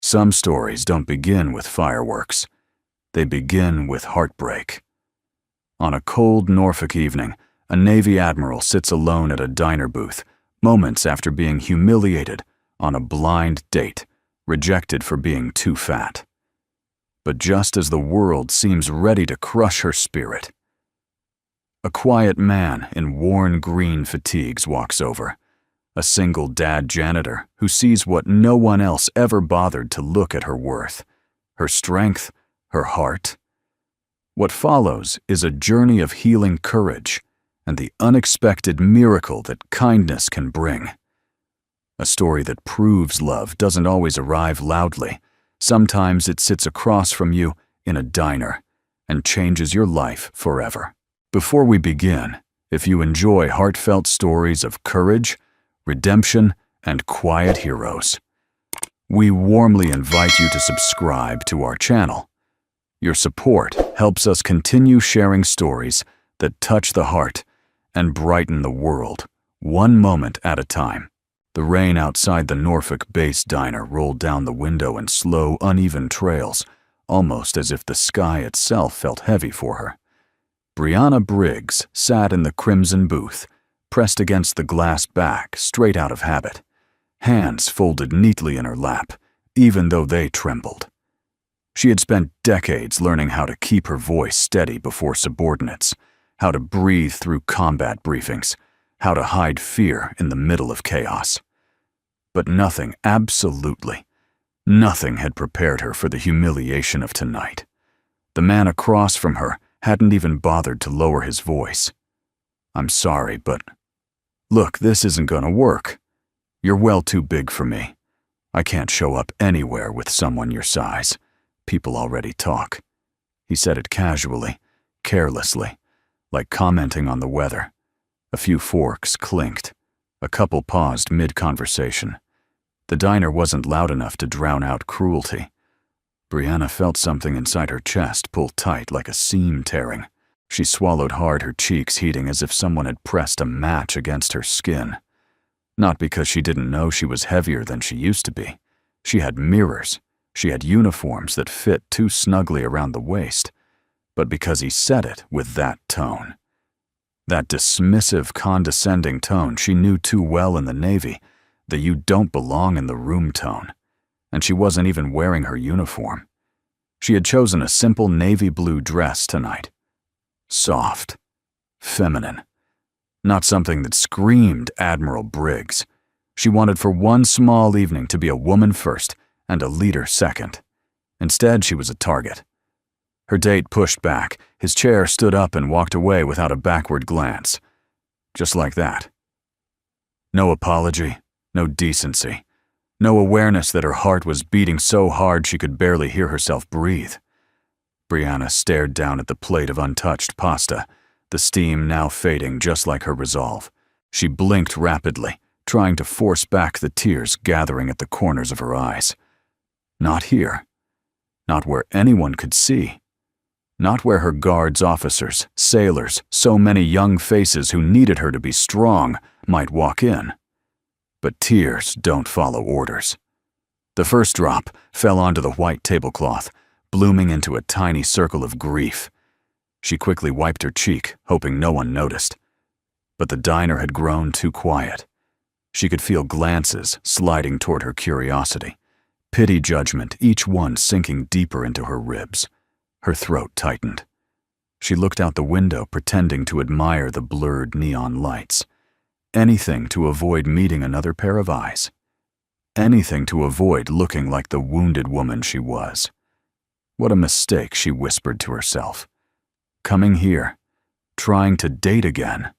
Some stories don't begin with fireworks. They begin with heartbreak. On a cold Norfolk evening, a Navy admiral sits alone at a diner booth, moments after being humiliated on a blind date, rejected for being too fat. But just as the world seems ready to crush her spirit, a quiet man in worn green fatigues walks over, a single-dad janitor who sees what no one else ever bothered to look at her worth, her strength, her heart. What follows is a journey of healing courage and the unexpected miracle that kindness can bring. A story that proves love doesn't always arrive loudly. Sometimes it sits across from you in a diner and changes your life forever. Before we begin, if you enjoy heartfelt stories of courage, redemption, and quiet heroes, we warmly invite you to subscribe to our channel. Your support helps us continue sharing stories that touch the heart and brighten the world, one moment at a time. The rain outside the Norfolk base diner rolled down the window in slow, uneven trails, almost as if the sky itself felt heavy for her. Brianna Briggs sat in the crimson booth, pressed against the glass back, straight out of habit, hands folded neatly in her lap, even though they trembled. She had spent decades learning how to keep her voice steady before subordinates, how to breathe through combat briefings, how to hide fear in the middle of chaos. But nothing, absolutely nothing, had prepared her for the humiliation of tonight. The man across from her hadn't even bothered to lower his voice. "I'm sorry, but look, this isn't gonna work. You're well too big for me. I can't show up anywhere with someone your size. People already talk." He said it casually, carelessly, like commenting on the weather. A few forks clinked. A couple paused mid-conversation. The diner wasn't loud enough to drown out cruelty. Brianna felt something inside her chest pull tight like a seam tearing. She swallowed hard, her cheeks heating as if someone had pressed a match against her skin. Not because she didn't know she was heavier than she used to be. She had mirrors. She had uniforms that fit too snugly around the waist. But because he said it with that tone. That dismissive, condescending tone she knew too well in the Navy, the "you don't belong in the room" tone. And she wasn't even wearing her uniform. She had chosen a simple navy blue dress tonight. Soft, feminine, not something that screamed Admiral Briggs. She wanted for one small evening to be a woman first and a leader second. Instead, she was a target. Her date pushed back, his chair stood up and walked away without a backward glance. Just like that. No apology, no decency, no awareness that her heart was beating so hard she could barely hear herself breathe. Brianna stared down at the plate of untouched pasta, the steam now fading just like her resolve. She blinked rapidly, trying to force back the tears gathering at the corners of her eyes. Not here. Not where anyone could see. Not where her guards, officers, sailors, so many young faces who needed her to be strong, might walk in. But tears don't follow orders. The first drop fell onto the white tablecloth, blooming into a tiny circle of grief. She quickly wiped her cheek, hoping no one noticed. But the diner had grown too quiet. She could feel glances sliding toward her curiosity, pity, judgment, each one sinking deeper into her ribs. Her throat tightened. She looked out the window, pretending to admire the blurred neon lights. Anything to avoid meeting another pair of eyes. Anything to avoid looking like the wounded woman she was. What a mistake, she whispered to herself. Coming here, trying to date again,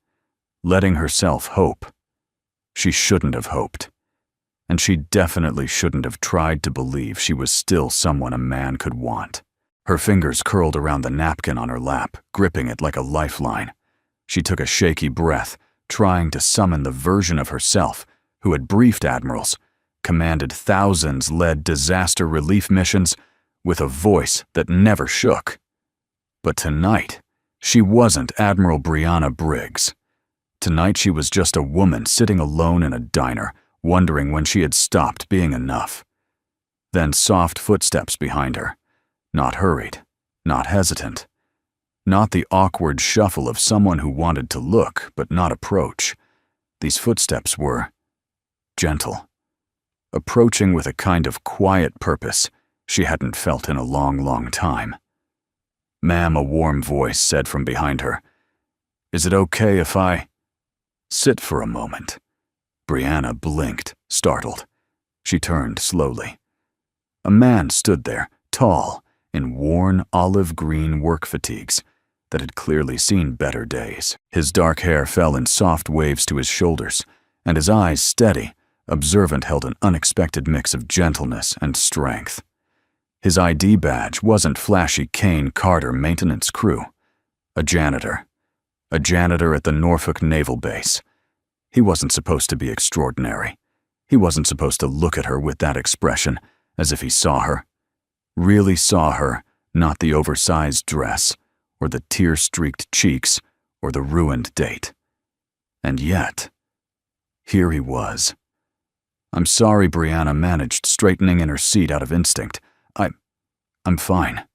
letting herself hope. She shouldn't have hoped. And she definitely shouldn't have tried to believe she was still someone a man could want. Her fingers curled around the napkin on her lap, gripping it like a lifeline. She took a shaky breath, trying to summon the version of herself who had briefed admirals, commanded thousands, led disaster relief missions, with a voice that never shook. But tonight, she wasn't Admiral Brianna Briggs. Tonight she was just a woman sitting alone in a diner, wondering when she had stopped being enough. Then soft footsteps behind her. Not hurried, not hesitant. Not the awkward shuffle of someone who wanted to look but not approach. These footsteps were gentle, approaching with a kind of quiet purpose she hadn't felt in a long, long time. "Ma'am," a warm voice said from behind her. "Is it okay if I—" "Sit for a moment." Brianna blinked, startled. She turned slowly. A man stood there, tall, in worn olive-green work fatigues that had clearly seen better days. His dark hair fell in soft waves to his shoulders, and his eyes, steady, observant, held an unexpected mix of gentleness and strength. His ID badge wasn't flashy Kane Carter maintenance crew. A janitor. A janitor at the Norfolk Naval Base. He wasn't supposed to be extraordinary. He wasn't supposed to look at her with that expression, as if he saw her. Really saw her, not the oversized dress, or the tear-streaked cheeks, or the ruined date. And yet, here he was. "I'm sorry," Brianna managed, straightening in her seat out of instinct. I'm fine."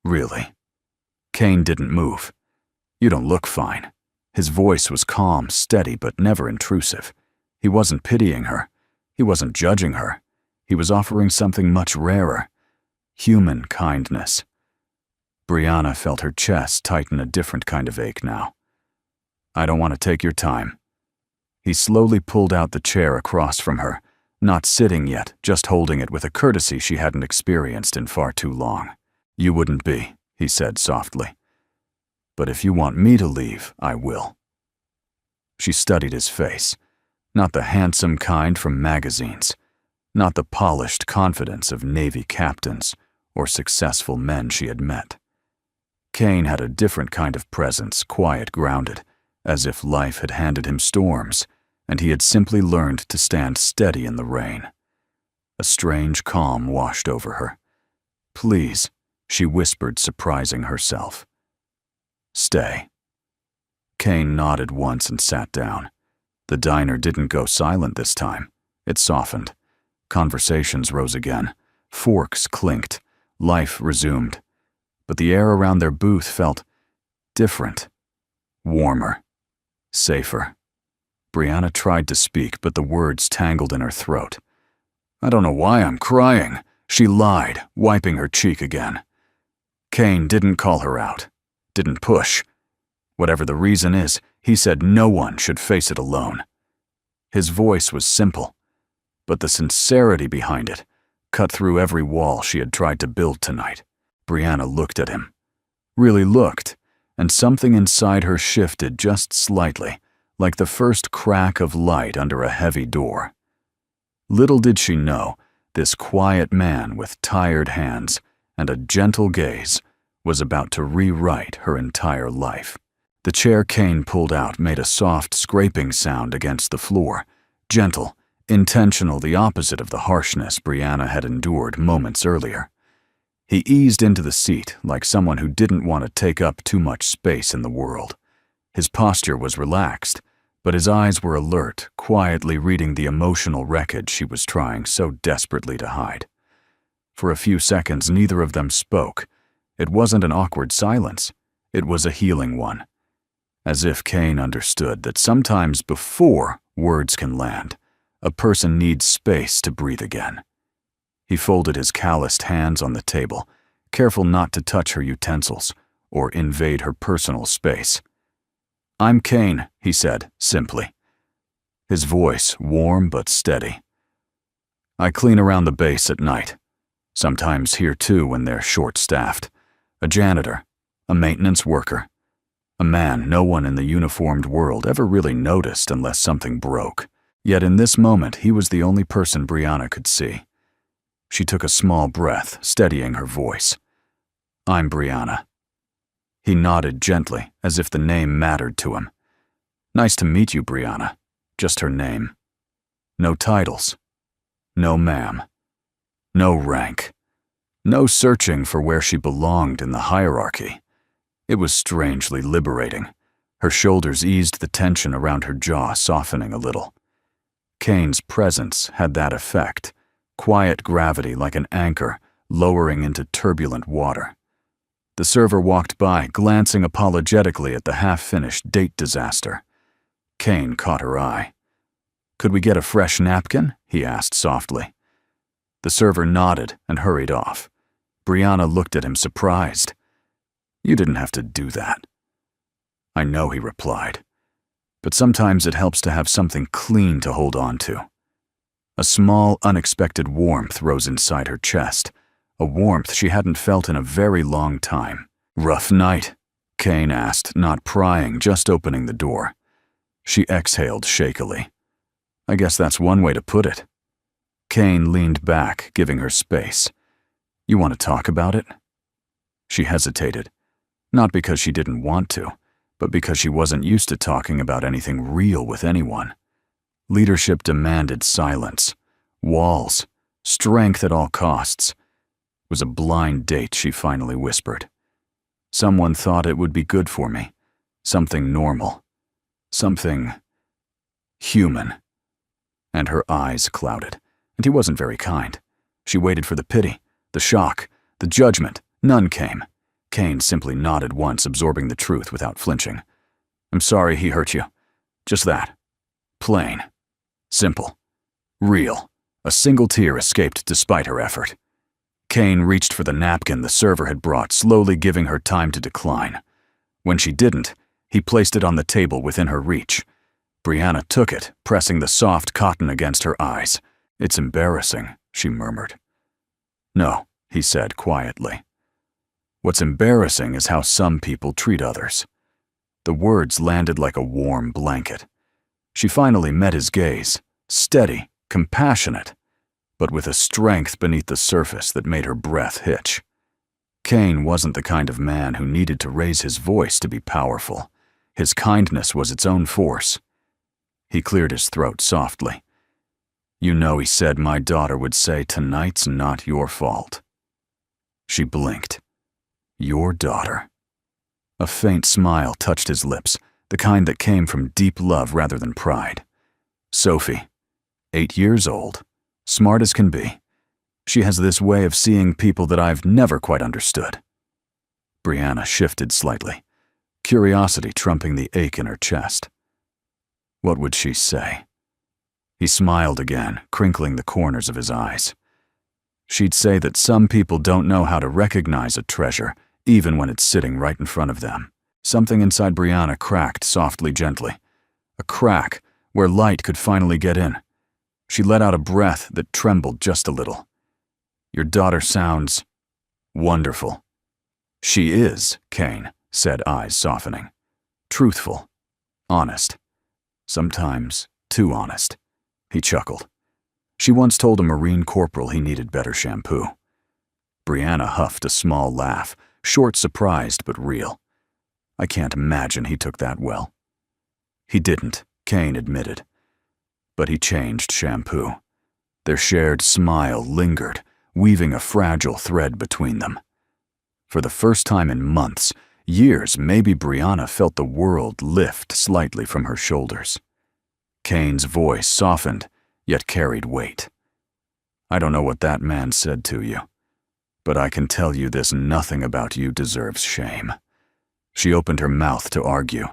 "Really?" Kane didn't move. "You don't look fine." His voice was calm, steady, but never intrusive. He wasn't pitying her. He wasn't judging her. He was offering something much rarer. Human kindness. Brianna felt her chest tighten a different kind of ache now. "I don't want to take your time." He slowly pulled out the chair across from her, not sitting yet, just holding it with a courtesy she hadn't experienced in far too long. "You wouldn't be," he said softly. "But if you want me to leave, I will." She studied his face. Not the handsome kind from magazines. Not the polished confidence of Navy captains or successful men she had met. Kane had a different kind of presence, quiet, grounded, as if life had handed him storms, and he had simply learned to stand steady in the rain. A strange calm washed over her. "Please," she whispered, surprising herself. "Stay." Kane nodded once and sat down. The diner didn't go silent this time. It softened. Conversations rose again. Forks clinked. Life resumed. But the air around their booth felt different. Warmer. Safer. Brianna tried to speak, but the words tangled in her throat. "I don't know why I'm crying," she lied, wiping her cheek again. Kane didn't call her out. Didn't push. Whatever the reason is, he said no one should face it alone. His voice was simple, but the sincerity behind it cut through every wall she had tried to build tonight. Brianna looked at him. Really looked, and something inside her shifted just slightly, like the first crack of light under a heavy door. Little did she know, this quiet man with tired hands and a gentle gaze was about to rewrite her entire life. The chair Kane pulled out made a soft scraping sound against the floor, gentle, intentional, the opposite of the harshness Brianna had endured moments earlier. He eased into the seat like someone who didn't want to take up too much space in the world. His posture was relaxed, but his eyes were alert, quietly reading the emotional wreckage she was trying so desperately to hide. For a few seconds, neither of them spoke. It wasn't an awkward silence. It was a healing one. As if Kane understood that sometimes before words can land, a person needs space to breathe again. He folded his calloused hands on the table, careful not to touch her utensils or invade her personal space. "I'm Kane," he said, simply. His voice warm but steady. "I clean around the base at night. Sometimes here too when they're short-staffed. A janitor, a maintenance worker. A man no one in the uniformed world ever really noticed unless something broke. Yet in this moment he was the only person Brianna could see." She took a small breath, steadying her voice. "I'm Brianna." He nodded gently, as if the name mattered to him. "Nice to meet you, Brianna." Just her name. No titles. No ma'am. No rank. No searching for where she belonged in the hierarchy. It was strangely liberating. Her shoulders eased the tension around her jaw, softening a little. Kane's presence had that effect, quiet gravity like an anchor lowering into turbulent water. The server walked by, glancing apologetically at the half-finished date disaster. Kane caught her eye. "Could we get a fresh napkin?" he asked softly. The server nodded and hurried off. Brianna looked at him surprised. "You didn't have to do that." "I know," he replied. "But sometimes it helps to have something clean to hold on to." A small, unexpected warmth rose inside her chest, a warmth she hadn't felt in a very long time. "Rough night?" Kane asked, not prying, just opening the door. She exhaled shakily. "I guess that's one way to put it." Kane leaned back, giving her space. "You want to talk about it?" She hesitated, not because she didn't want to, but because she wasn't used to talking about anything real with anyone. Leadership demanded silence, walls, strength at all costs. It was a blind date, she finally whispered. "Someone thought it would be good for me. Something normal. Something human." And her eyes clouded, and he wasn't very kind. She waited for the pity, the shock, the judgment. None came. Kane simply nodded once, absorbing the truth without flinching. "I'm sorry he hurt you. Just that. Plain. Simple. Real." A single tear escaped despite her effort. Kane reached for the napkin the server had brought, slowly giving her time to decline. When she didn't, he placed it on the table within her reach. Brianna took it, pressing the soft cotton against her eyes. "It's embarrassing," she murmured. "No," he said quietly. "What's embarrassing is how some people treat others." The words landed like a warm blanket. She finally met his gaze, steady, compassionate, but with a strength beneath the surface that made her breath hitch. Kane wasn't the kind of man who needed to raise his voice to be powerful. His kindness was its own force. He cleared his throat softly. "You know he said my daughter would say tonight's not your fault." She blinked. "Your daughter?" A faint smile touched his lips, the kind that came from deep love rather than pride. "Sophie, 8 years old, smart as can be. She has this way of seeing people that I've never quite understood." Brianna shifted slightly, curiosity trumping the ache in her chest. What would she say? He smiled again, crinkling the corners of his eyes. She'd say that some people don't know how to recognize a treasure, even when it's sitting right in front of them. Something inside Brianna cracked softly, gently. A crack where light could finally get in. She let out a breath that trembled just a little. "Your daughter sounds wonderful." "She is," Kane said, eyes softening. "Truthful. Honest. Sometimes too honest." He chuckled. "She once told a Marine corporal he needed better shampoo." Brianna huffed a small laugh, short, surprised, but real. "I can't imagine he took that well." He didn't, Kane admitted. But he changed shampoo. Their shared smile lingered, weaving a fragile thread between them. For the first time in months, years, maybe, Brianna felt the world lift slightly from her shoulders. Kane's voice softened, yet carried weight. "I don't know what that man said to you, but I can tell you this: nothing about you deserves shame." She opened her mouth to argue.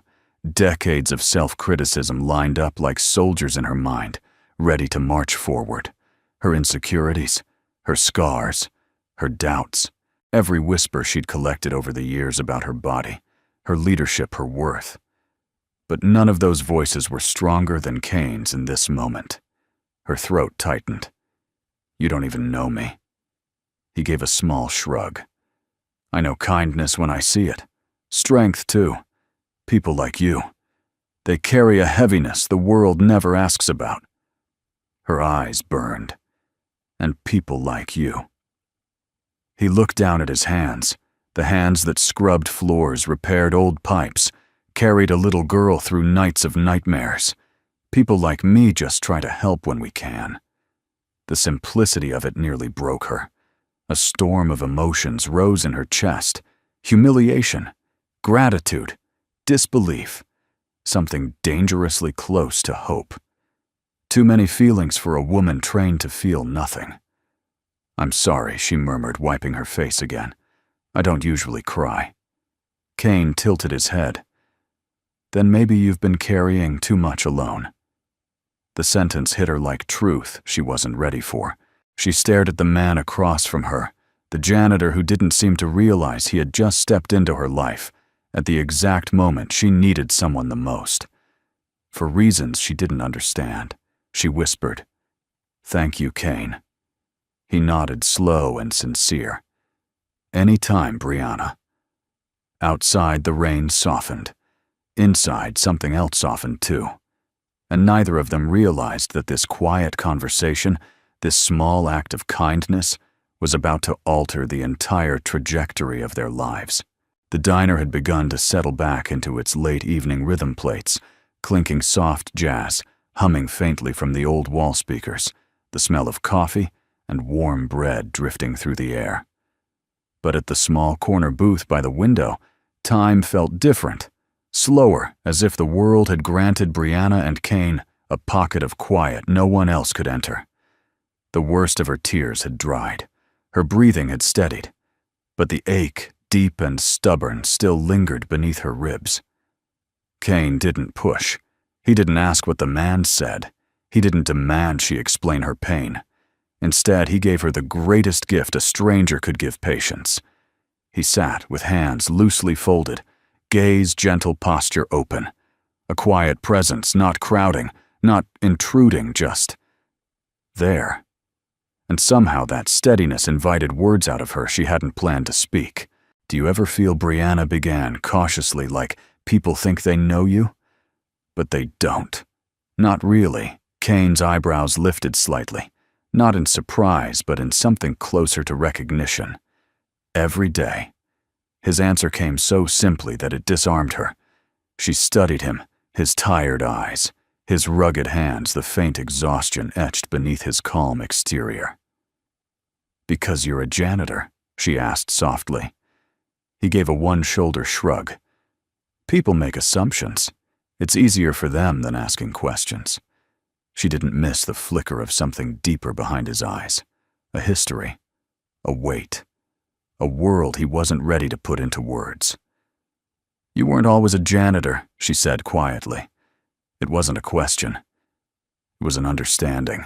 Decades of self-criticism lined up like soldiers in her mind, ready to march forward. Her insecurities, her scars, her doubts, every whisper she'd collected over the years about her body, her leadership, her worth. But none of those voices were stronger than Kane's in this moment. Her throat tightened. "You don't even know me." He gave a small shrug. "I know kindness when I see it. Strength, too. People like you. They carry a heaviness the world never asks about." Her eyes burned. "And people like you." He looked down at his hands, the hands that scrubbed floors, repaired old pipes, carried a little girl through nights of nightmares. People like me just try to help when we can. The simplicity of it nearly broke her. A storm of emotions rose in her chest. Humiliation, gratitude, disbelief, something dangerously close to hope. Too many feelings for a woman trained to feel nothing. "I'm sorry," she murmured, wiping her face again. "I don't usually cry." Kane tilted his head. "Then maybe you've been carrying too much alone." The sentence hit her like truth she wasn't ready for. She stared at the man across from her, the janitor who didn't seem to realize he had just stepped into her life at the exact moment she needed someone the most. For reasons she didn't understand, she whispered, "Thank you, Kane." He nodded, slow and sincere. "Any time, Brianna." Outside, the rain softened. Inside, something else softened too. And neither of them realized that this quiet conversation, this small act of kindness, was about to alter the entire trajectory of their lives. The diner had begun to settle back into its late evening rhythm plates, clinking soft jazz, humming faintly from the old wall speakers, the smell of coffee and warm bread drifting through the air. But at the small corner booth by the window, time felt different, slower, as if the world had granted Brianna and Kane a pocket of quiet no one else could enter. The worst of her tears had dried. Her breathing had steadied, but the ache, deep and stubborn, still lingered beneath her ribs. Kane didn't push. He didn't ask what the man said. He didn't demand she explain her pain. Instead, he gave her the greatest gift a stranger could give: patience. He sat with hands loosely folded, gaze, gentle posture open. A quiet presence, not crowding, not intruding, just there. And somehow that steadiness invited words out of her she hadn't planned to speak. "Do you ever feel," Brianna began cautiously, "like people think they know you? But they don't." "Not really." Kane's eyebrows lifted slightly, not in surprise, but in something closer to recognition. "Every day." His answer came so simply that it disarmed her. She studied him, his tired eyes, his rugged hands, the faint exhaustion etched beneath his calm exterior. "Because you're a janitor?" she asked softly. He gave a one-shoulder shrug. "People make assumptions. It's easier for them than asking questions." She didn't miss the flicker of something deeper behind his eyes. A history. A weight. A world he wasn't ready to put into words. "You weren't always a janitor," she said quietly. It wasn't a question. It was an understanding.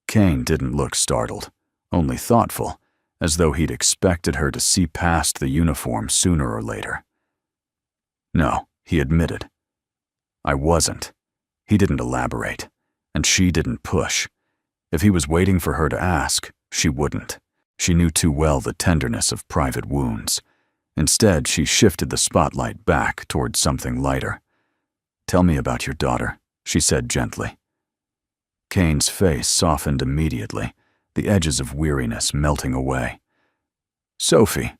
Kane didn't look startled, only thoughtful, as though he'd expected her to see past the uniform sooner or later. "No," he admitted. "I wasn't." He didn't elaborate, and she didn't push. If he was waiting for her to ask, she wouldn't. She knew too well the tenderness of private wounds. Instead, she shifted the spotlight back towards something lighter. "Tell me about your daughter," she said gently. Kane's face softened immediately, the edges of weariness melting away. "Sophie."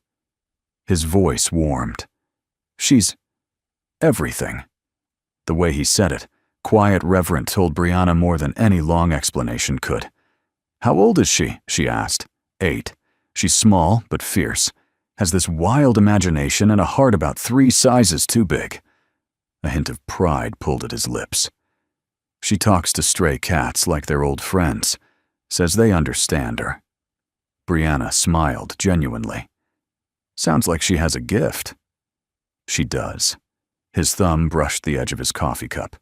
His voice warmed. "She's everything." The way he said it, quiet, reverent, told Brianna more than any long explanation could. "How old is she?" she asked. 8. She's small but fierce, has this wild imagination and a heart about 3 sizes too big." A hint of pride pulled at his lips. "She talks to stray cats like they're old friends, says they understand her." Brianna smiled genuinely. "Sounds like she has a gift." "She does." His thumb brushed the edge of his coffee cup.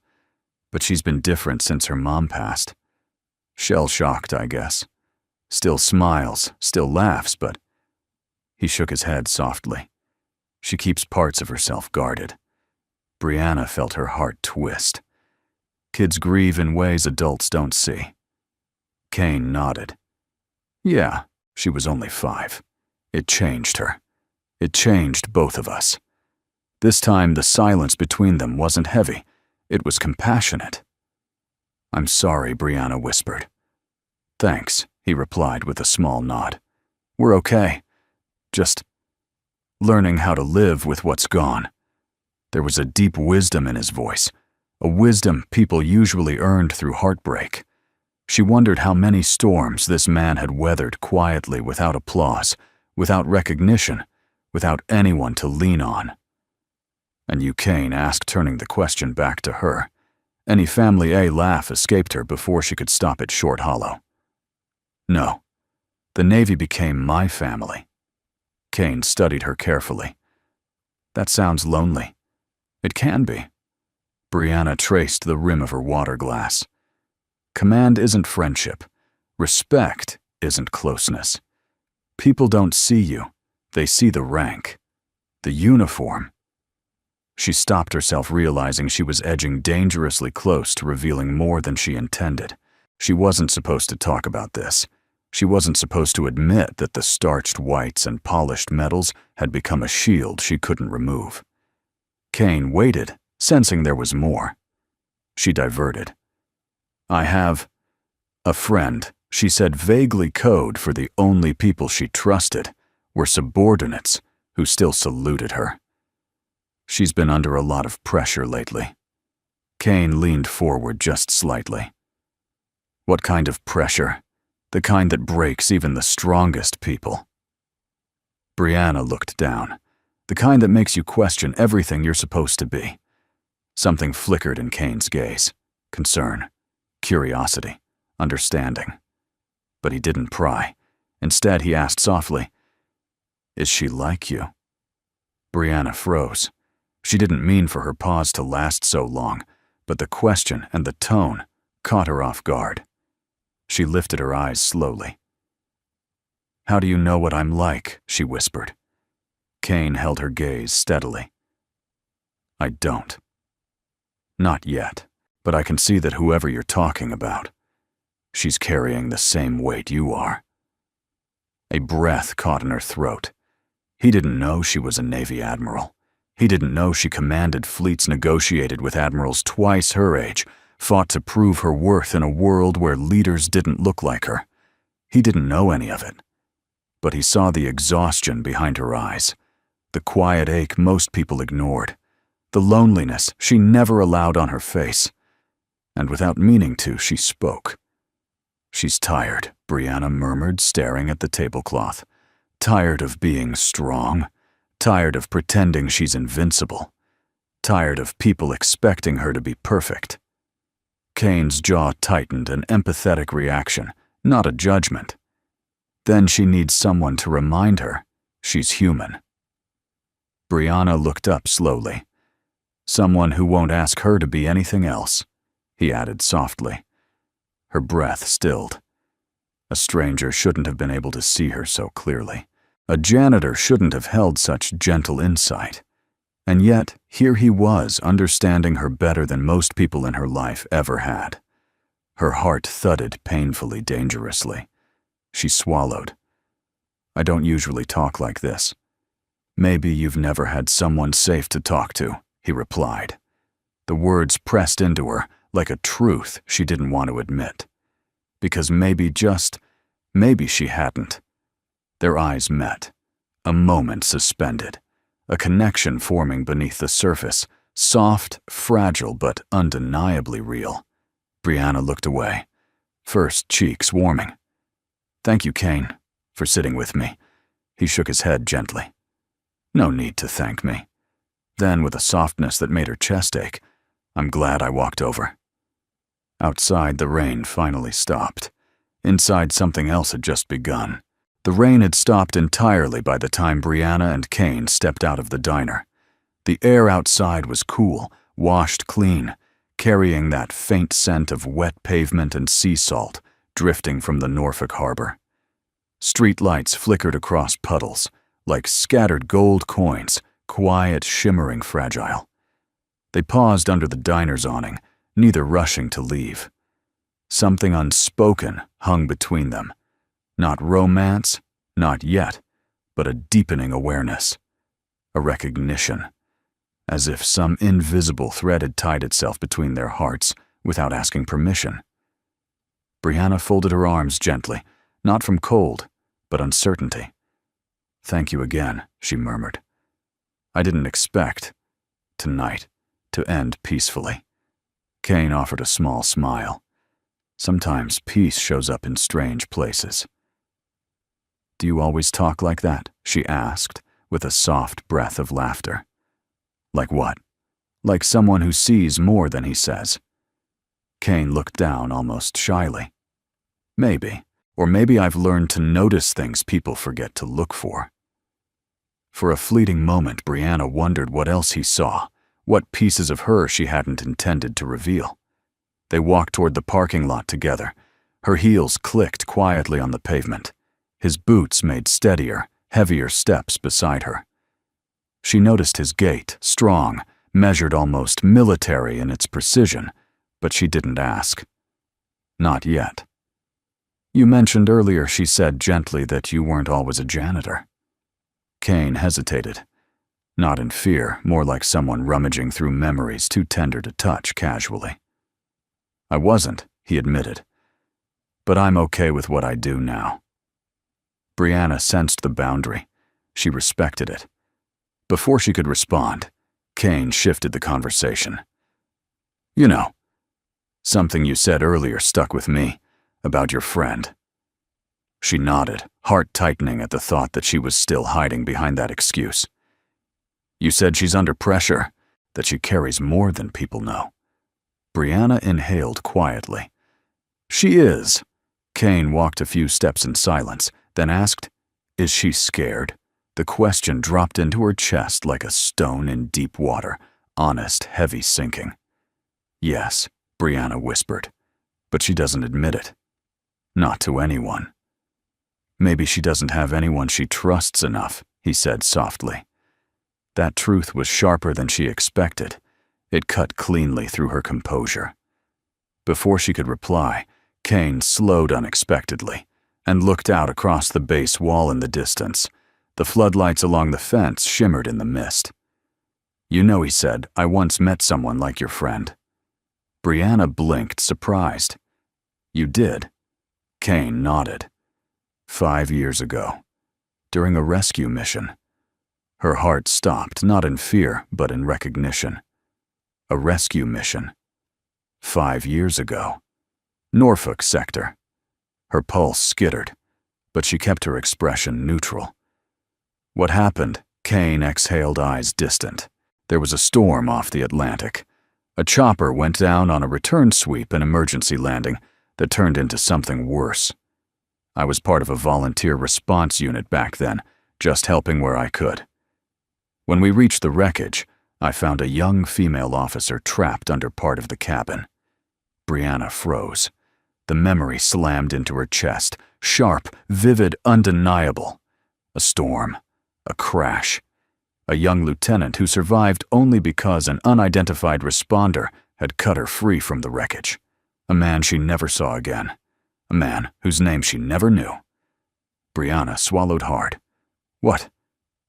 "But she's been different since her mom passed. Shell-shocked, I guess. Still smiles, still laughs, but..." He shook his head softly. "She keeps parts of herself guarded." Brianna felt her heart twist. Kids grieve in ways adults don't see. Kane nodded. "Yeah, she was only 5. It changed her. It changed both of us." This time, the silence between them wasn't heavy. It was compassionate. "I'm sorry," Brianna whispered. "Thanks," he replied with a small nod. "We're okay. Just learning how to live with what's gone." There was a deep wisdom in his voice, a wisdom people usually earned through heartbreak. She wondered how many storms this man had weathered quietly, without applause, without recognition, without anyone to lean on. "And you?" Kane asked, turning the question back to her. Any family A laugh escaped her before she could stop it short hollow. "No." The Navy became my family. Kane studied her carefully. That sounds lonely. It can be. Brianna traced the rim of her water glass. Command isn't friendship. Respect isn't closeness. People don't see you. They see the rank, the uniform. She stopped herself, realizing she was edging dangerously close to revealing more than she intended. She wasn't supposed to talk about this. She wasn't supposed to admit that the starched whites and polished metals had become a shield she couldn't remove. Kane waited, sensing there was more. She diverted. I have a friend, she said, vaguely code for the only people she trusted were subordinates who still saluted her. She's been under a lot of pressure lately. Kane leaned forward just slightly. What kind of pressure? The kind that breaks even the strongest people. Brianna looked down. The kind that makes you question everything you're supposed to be. Something flickered in Kane's gaze. Concern, curiosity, understanding. But he didn't pry. Instead, he asked softly, "Is she like you?" Brianna froze. She didn't mean for her pause to last so long, but the question and the tone caught her off guard. She lifted her eyes slowly. "How do you know what I'm like?" she whispered. Kane held her gaze steadily. "I don't. Not yet, but I can see that whoever you're talking about, she's carrying the same weight you are." A breath caught in her throat. He didn't know she was a Navy admiral. He didn't know she commanded fleets, negotiated with admirals twice her age, fought to prove her worth in a world where leaders didn't look like her. He didn't know any of it. But he saw the exhaustion behind her eyes, the quiet ache most people ignored, the loneliness she never allowed on her face. And without meaning to, she spoke. "She's tired," Brianna murmured, staring at the tablecloth. "Tired of being strong. Tired of pretending she's invincible. Tired of people expecting her to be perfect." Kane's jaw tightened, an empathetic reaction, not a judgment. Then she needs someone to remind her she's human. Brianna looked up slowly. "Someone who won't ask her to be anything else," he added softly. Her breath stilled. A stranger shouldn't have been able to see her so clearly. A janitor shouldn't have held such gentle insight. And yet, here he was, understanding her better than most people in her life ever had. Her heart thudded painfully, dangerously. She swallowed. "I don't usually talk like this." "Maybe you've never had someone safe to talk to," he replied. The words pressed into her like a truth she didn't want to admit. Because maybe, just maybe, she hadn't. Their eyes met, a moment suspended, a connection forming beneath the surface, soft, fragile, but undeniably real. Brianna looked away, first cheeks warming. "Thank you, Kane, for sitting with me." He shook his head gently. "No need to thank me." Then, with a softness that made her chest ache, "I'm glad I walked over." Outside, the rain finally stopped. Inside, something else had just begun. The rain had stopped entirely by the time Brianna and Kane stepped out of the diner. The air outside was cool, washed clean, carrying that faint scent of wet pavement and sea salt drifting from the Norfolk harbor. Street lights flickered across puddles, like scattered gold coins, quiet, shimmering, fragile. They paused under the diner's awning, neither rushing to leave. Something unspoken hung between them. Not romance, not yet, but a deepening awareness, a recognition, as if some invisible thread had tied itself between their hearts without asking permission. Brianna folded her arms gently, not from cold, but uncertainty. "Thank you again," she murmured. "I didn't expect tonight to end peacefully." Kane offered a small smile. Sometimes peace shows up in strange places. "Do you always talk like that?" she asked, with a soft breath of laughter. "Like what?" "Like someone who sees more than he says." Kane looked down almost shyly. "Maybe, Or maybe I've learned to notice things people forget to look for. For a fleeting moment, Brianna wondered what else he saw, what pieces of her she hadn't intended to reveal. They walked toward the parking lot together. Her heels clicked quietly on the pavement. His boots made steadier, heavier steps beside her. She noticed his gait, strong, measured almost military in its precision, but she didn't ask. Not yet. You mentioned earlier, she said gently, that you weren't always a janitor. Kane hesitated. Not in fear, more like someone rummaging through memories too tender to touch casually. I wasn't, he admitted. But I'm okay with what I do now. Brianna sensed the boundary. She respected it. Before she could respond, Kane shifted the conversation. You know, something you said earlier stuck with me, about your friend. She nodded, heart tightening at the thought that she was still hiding behind that excuse. You said she's under pressure, that she carries more than people know. Brianna inhaled quietly. She is. Kane walked a few steps in silence, then asked, Is she scared? The question dropped into her chest like a stone in deep water, honest, heavy sinking. Yes, Brianna whispered, but she doesn't admit it. Not to anyone. Maybe she doesn't have anyone she trusts enough, he said softly. That truth was sharper than she expected. It cut cleanly through her composure. Before she could reply, Kane slowed unexpectedly and looked out across the base wall in the distance. The floodlights along the fence shimmered in the mist. You know, he said, I once met someone like your friend. Brianna blinked, surprised. You did? Kane nodded. 5 years ago, during a rescue mission. Her heart stopped, not in fear, but in recognition. A rescue mission. 5 years ago. Norfolk sector. Her pulse skittered, but she kept her expression neutral. What happened? Kane exhaled, eyes distant. There was a storm off the Atlantic. A chopper went down on a return sweep and emergency landing that turned into something worse. I was part of a volunteer response unit back then, just helping where I could. When we reached the wreckage, I found a young female officer trapped under part of the cabin. Brianna froze. The memory slammed into her chest, sharp, vivid, undeniable. A storm. A crash. A young lieutenant who survived only because an unidentified responder had cut her free from the wreckage. A man she never saw again. A man whose name she never knew. Brianna swallowed hard. What?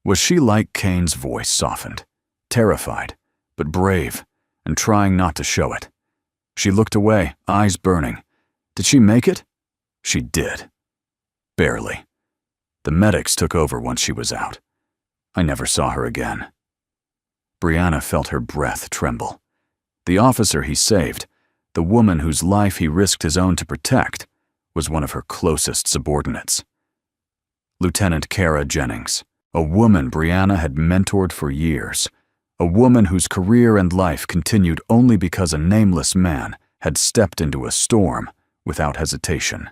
Was she like Kane's voice softened? Terrified, but brave, and trying not to show it. She looked away, eyes burning. Did she make it? She did. Barely. The medics took over once she was out. I never saw her again. Brianna felt her breath tremble. The officer he saved, the woman whose life he risked his own to protect, was one of her closest subordinates. Lieutenant Kara Jennings, a woman Brianna had mentored for years, a woman whose career and life continued only because a nameless man had stepped into a storm without hesitation.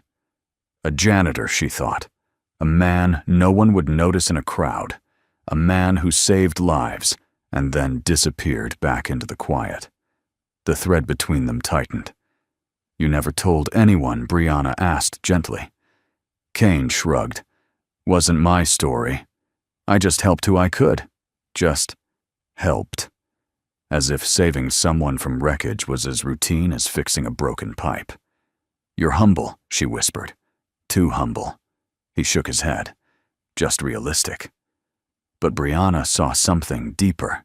A janitor, she thought, a man no one would notice in a crowd, a man who saved lives and then disappeared back into the quiet. The thread between them tightened. You never told anyone, Brianna asked gently. Kane shrugged. Wasn't my story. I just helped who I could. Just helped. As if saving someone from wreckage was as routine as fixing a broken pipe. You're humble, she whispered. Too humble. He shook his head. Just realistic. But Brianna saw something deeper.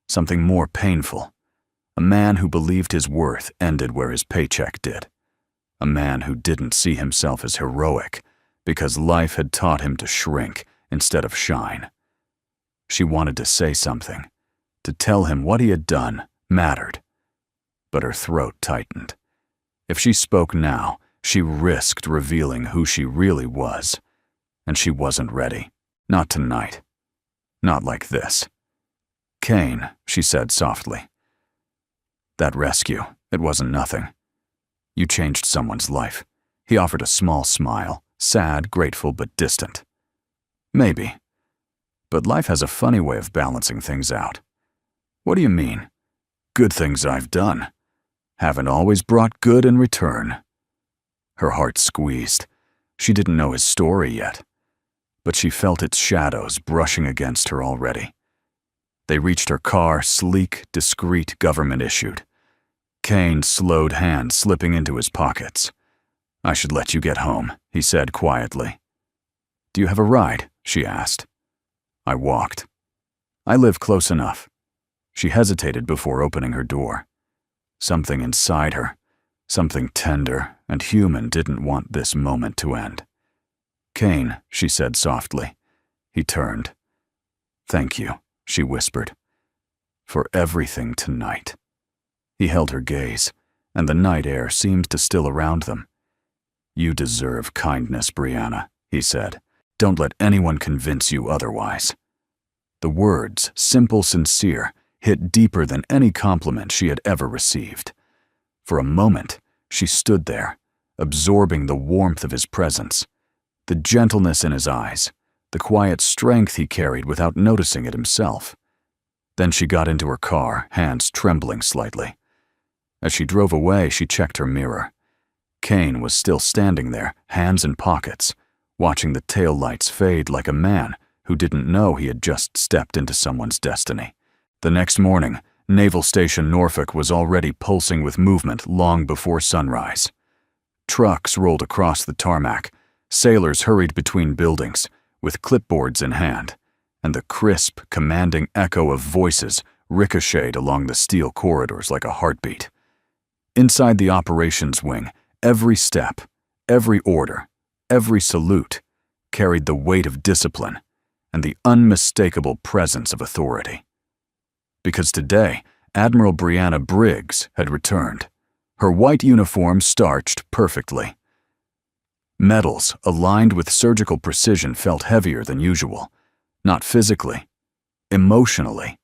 Something more painful. A man who believed his worth ended where his paycheck did. A man who didn't see himself as heroic because life had taught him to shrink instead of shine. She wanted to say something, to tell him what he had done mattered. But her throat tightened. If she spoke now, she risked revealing who she really was. And she wasn't ready. Not tonight. Not like this. Kane, she said softly. That rescue, it wasn't nothing. You changed someone's life. He offered a small smile, sad, grateful, but distant. Maybe. But life has a funny way of balancing things out. What do you mean? Good things I've done haven't always brought good in return. Her heart squeezed. She didn't know his story yet, but she felt its shadows brushing against her already. They reached her car, sleek, discreet, government-issued. Kane's slowed hand slipping into his pockets. "I should let you get home," he said quietly. "Do you have a ride?" she asked. I walked. "I live close enough." She hesitated before opening her door. Something inside her, something tender and human, didn't want this moment to end. "Kane," she said softly. He turned. "Thank you," she whispered, "for everything tonight." He held her gaze, and the night air seemed to still around them. "You deserve kindness, Brianna," he said. "Don't let anyone convince you otherwise." The words, simple, sincere, hit deeper than any compliment she had ever received. For a moment, she stood there, absorbing the warmth of his presence, the gentleness in his eyes, the quiet strength he carried without noticing it himself. Then she got into her car, hands trembling slightly. As she drove away, she checked her mirror. Kane was still standing there, hands in pockets, watching the taillights fade like a man who didn't know he had just stepped into someone's destiny. The next morning, Naval Station Norfolk was already pulsing with movement long before sunrise. Trucks rolled across the tarmac, sailors hurried between buildings, with clipboards in hand, and the crisp, commanding echo of voices ricocheted along the steel corridors like a heartbeat. Inside the operations wing, every step, every order, every salute carried the weight of discipline and the unmistakable presence of authority. Because today, Admiral Brianna Briggs had returned, her white uniform starched perfectly. Metals aligned with surgical precision felt heavier than usual, not physically, emotionally.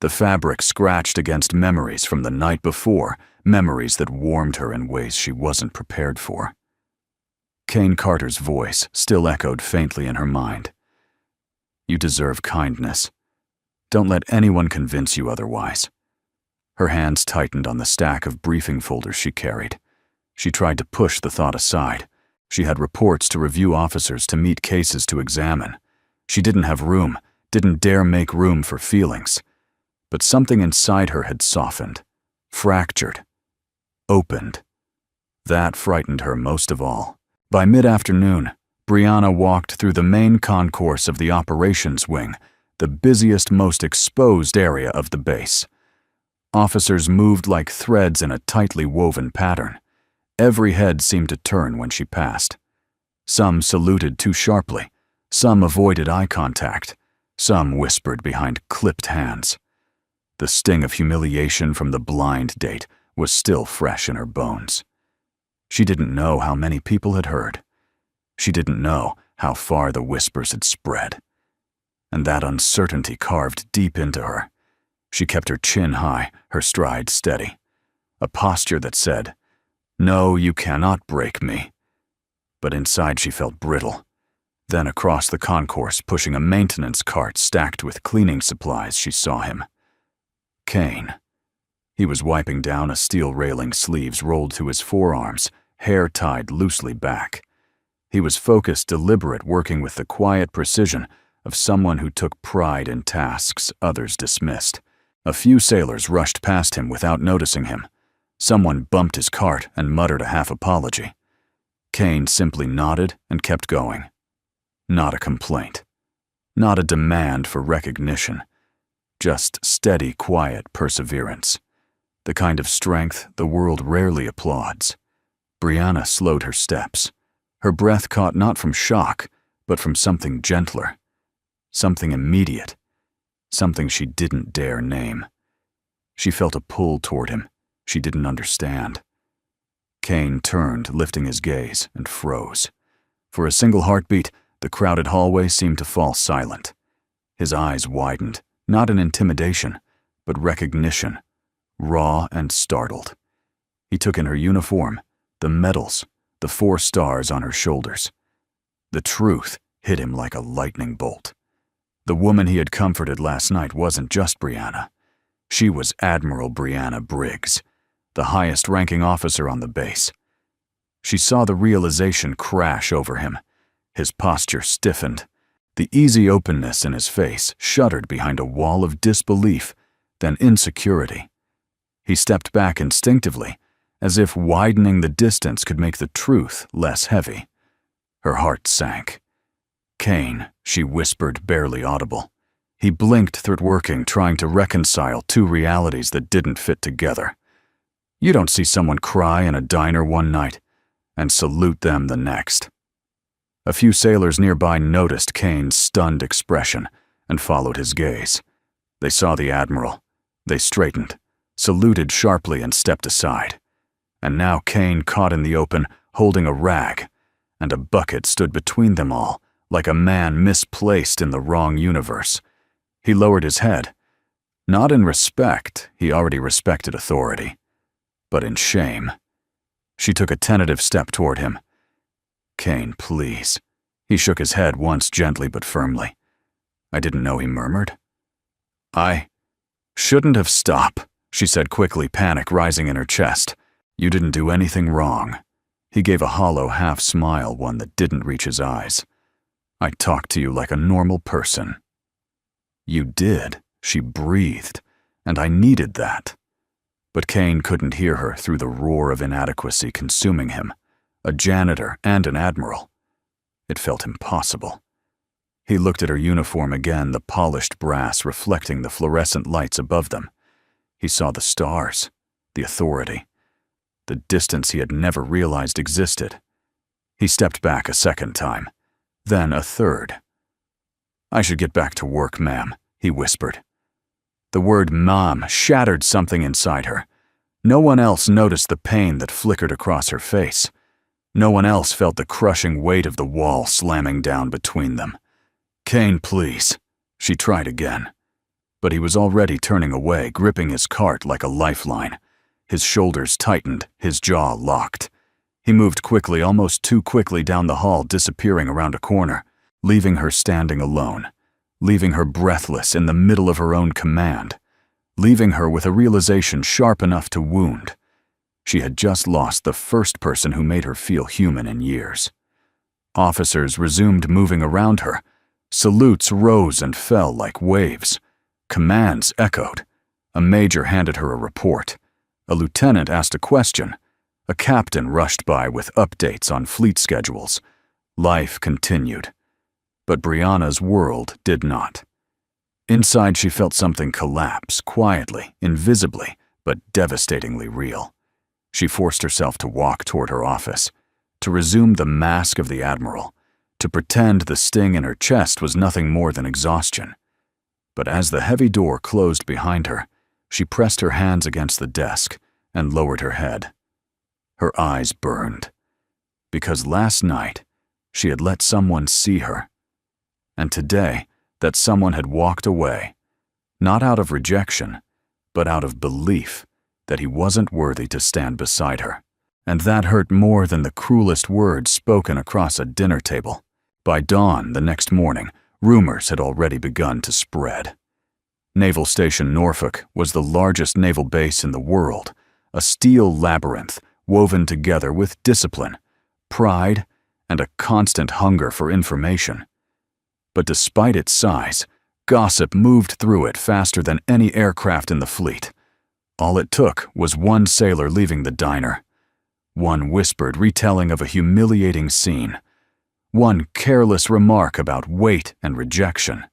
The fabric scratched against memories from the night before, memories that warmed her in ways she wasn't prepared for. Kane Carter's voice still echoed faintly in her mind. "You deserve kindness. Don't let anyone convince you otherwise." Her hands tightened on the stack of briefing folders she carried. She tried to push the thought aside. She had reports to review, officers to meet, cases to examine. She didn't have room, didn't dare make room for feelings. But something inside her had softened, fractured, opened. That frightened her most of all. By mid-afternoon, Brianna walked through the main concourse of the operations wing, the busiest, most exposed area of the base. Officers moved like threads in a tightly woven pattern. Every head seemed to turn when she passed. Some saluted too sharply, some avoided eye contact, some whispered behind clipped hands. The sting of humiliation from the blind date was still fresh in her bones. She didn't know how many people had heard. She didn't know how far the whispers had spread. And that uncertainty carved deep into her. She kept her chin high, her stride steady. A posture that said, "No, you cannot break me." But inside she felt brittle. Then across the concourse, pushing a maintenance cart stacked with cleaning supplies, she saw him. Kane. He was wiping down a steel railing, sleeves rolled to his forearms, hair tied loosely back. He was focused, deliberate, working with the quiet precision of someone who took pride in tasks others dismissed. A few sailors rushed past him without noticing him. Someone bumped his cart and muttered a half apology. Kane simply nodded and kept going. Not a complaint. Not a demand for recognition. Just steady, quiet perseverance. The kind of strength the world rarely applauds. Brianna slowed her steps. Her breath caught not from shock, but from something gentler. Something immediate. Something she didn't dare name. She felt a pull toward him she didn't understand. Kane turned, lifting his gaze, and froze. For a single heartbeat, the crowded hallway seemed to fall silent. His eyes widened, not in intimidation, but recognition, raw and startled. He took in her uniform, the medals, the 4 stars on her shoulders. The truth hit him like a lightning bolt. The woman he had comforted last night wasn't just Brianna. She was Admiral Brianna Briggs, the highest-ranking officer on the base. She saw the realization crash over him. His posture stiffened. The easy openness in his face shuddered behind a wall of disbelief, then insecurity. He stepped back instinctively, as if widening the distance could make the truth less heavy. Her heart sank. "Kane," she whispered, barely audible. He blinked through it, working, trying to reconcile 2 realities that didn't fit together. You don't see someone cry in a diner one night and salute them the next. A few sailors nearby noticed Kane's stunned expression and followed his gaze. They saw the Admiral. They straightened, saluted sharply, and stepped aside. And now Kane, caught in the open, holding a rag, and a bucket stood between them all, like a man misplaced in the wrong universe. He lowered his head. Not in respect, he already respected authority, but in shame. She took a tentative step toward him. "Kane, please." He shook his head once, gently but firmly. "I didn't know," he murmured. "I shouldn't have stopped," she said quickly, panic rising in her chest. "You didn't do anything wrong." He gave a hollow half-smile, one that didn't reach his eyes. "I talked to you like a normal person." "You did," she breathed, "and I needed that." But Kane couldn't hear her through the roar of inadequacy consuming him. A janitor and an admiral. It felt impossible. He looked at her uniform again, the polished brass reflecting the fluorescent lights above them. He saw the stars, the authority, the distance he had never realized existed. He stepped back a second time, then a third. "I should get back to work, ma'am," he whispered. The word "ma'am" shattered something inside her. No one else noticed the pain that flickered across her face. No one else felt the crushing weight of the wall slamming down between them. "Kane, please." She tried again. But he was already turning away, gripping his cart like a lifeline. His shoulders tightened, his jaw locked. He moved quickly, almost too quickly, down the hall, disappearing around a corner, leaving her standing alone, leaving her breathless in the middle of her own command, leaving her with a realization sharp enough to wound. She had just lost the first person who made her feel human in years. Officers resumed moving around her. Salutes rose and fell like waves. Commands echoed. A major handed her a report. A lieutenant asked a question. A captain rushed by with updates on fleet schedules. Life continued. But Brianna's world did not. Inside, she felt something collapse, quietly, invisibly, but devastatingly real. She forced herself to walk toward her office, to resume the mask of the Admiral, to pretend the sting in her chest was nothing more than exhaustion. But as the heavy door closed behind her, she pressed her hands against the desk and lowered her head. Her eyes burned, because last night she had let someone see her. And today, that someone had walked away, not out of rejection, but out of belief that he wasn't worthy to stand beside her. And that hurt more than the cruelest words spoken across a dinner table. By dawn the next morning, rumors had already begun to spread. Naval Station Norfolk was the largest naval base in the world, a steel labyrinth woven together with discipline, pride, and a constant hunger for information. But despite its size, gossip moved through it faster than any aircraft in the fleet. All it took was one sailor leaving the diner, one whispered retelling of a humiliating scene, one careless remark about weight and rejection.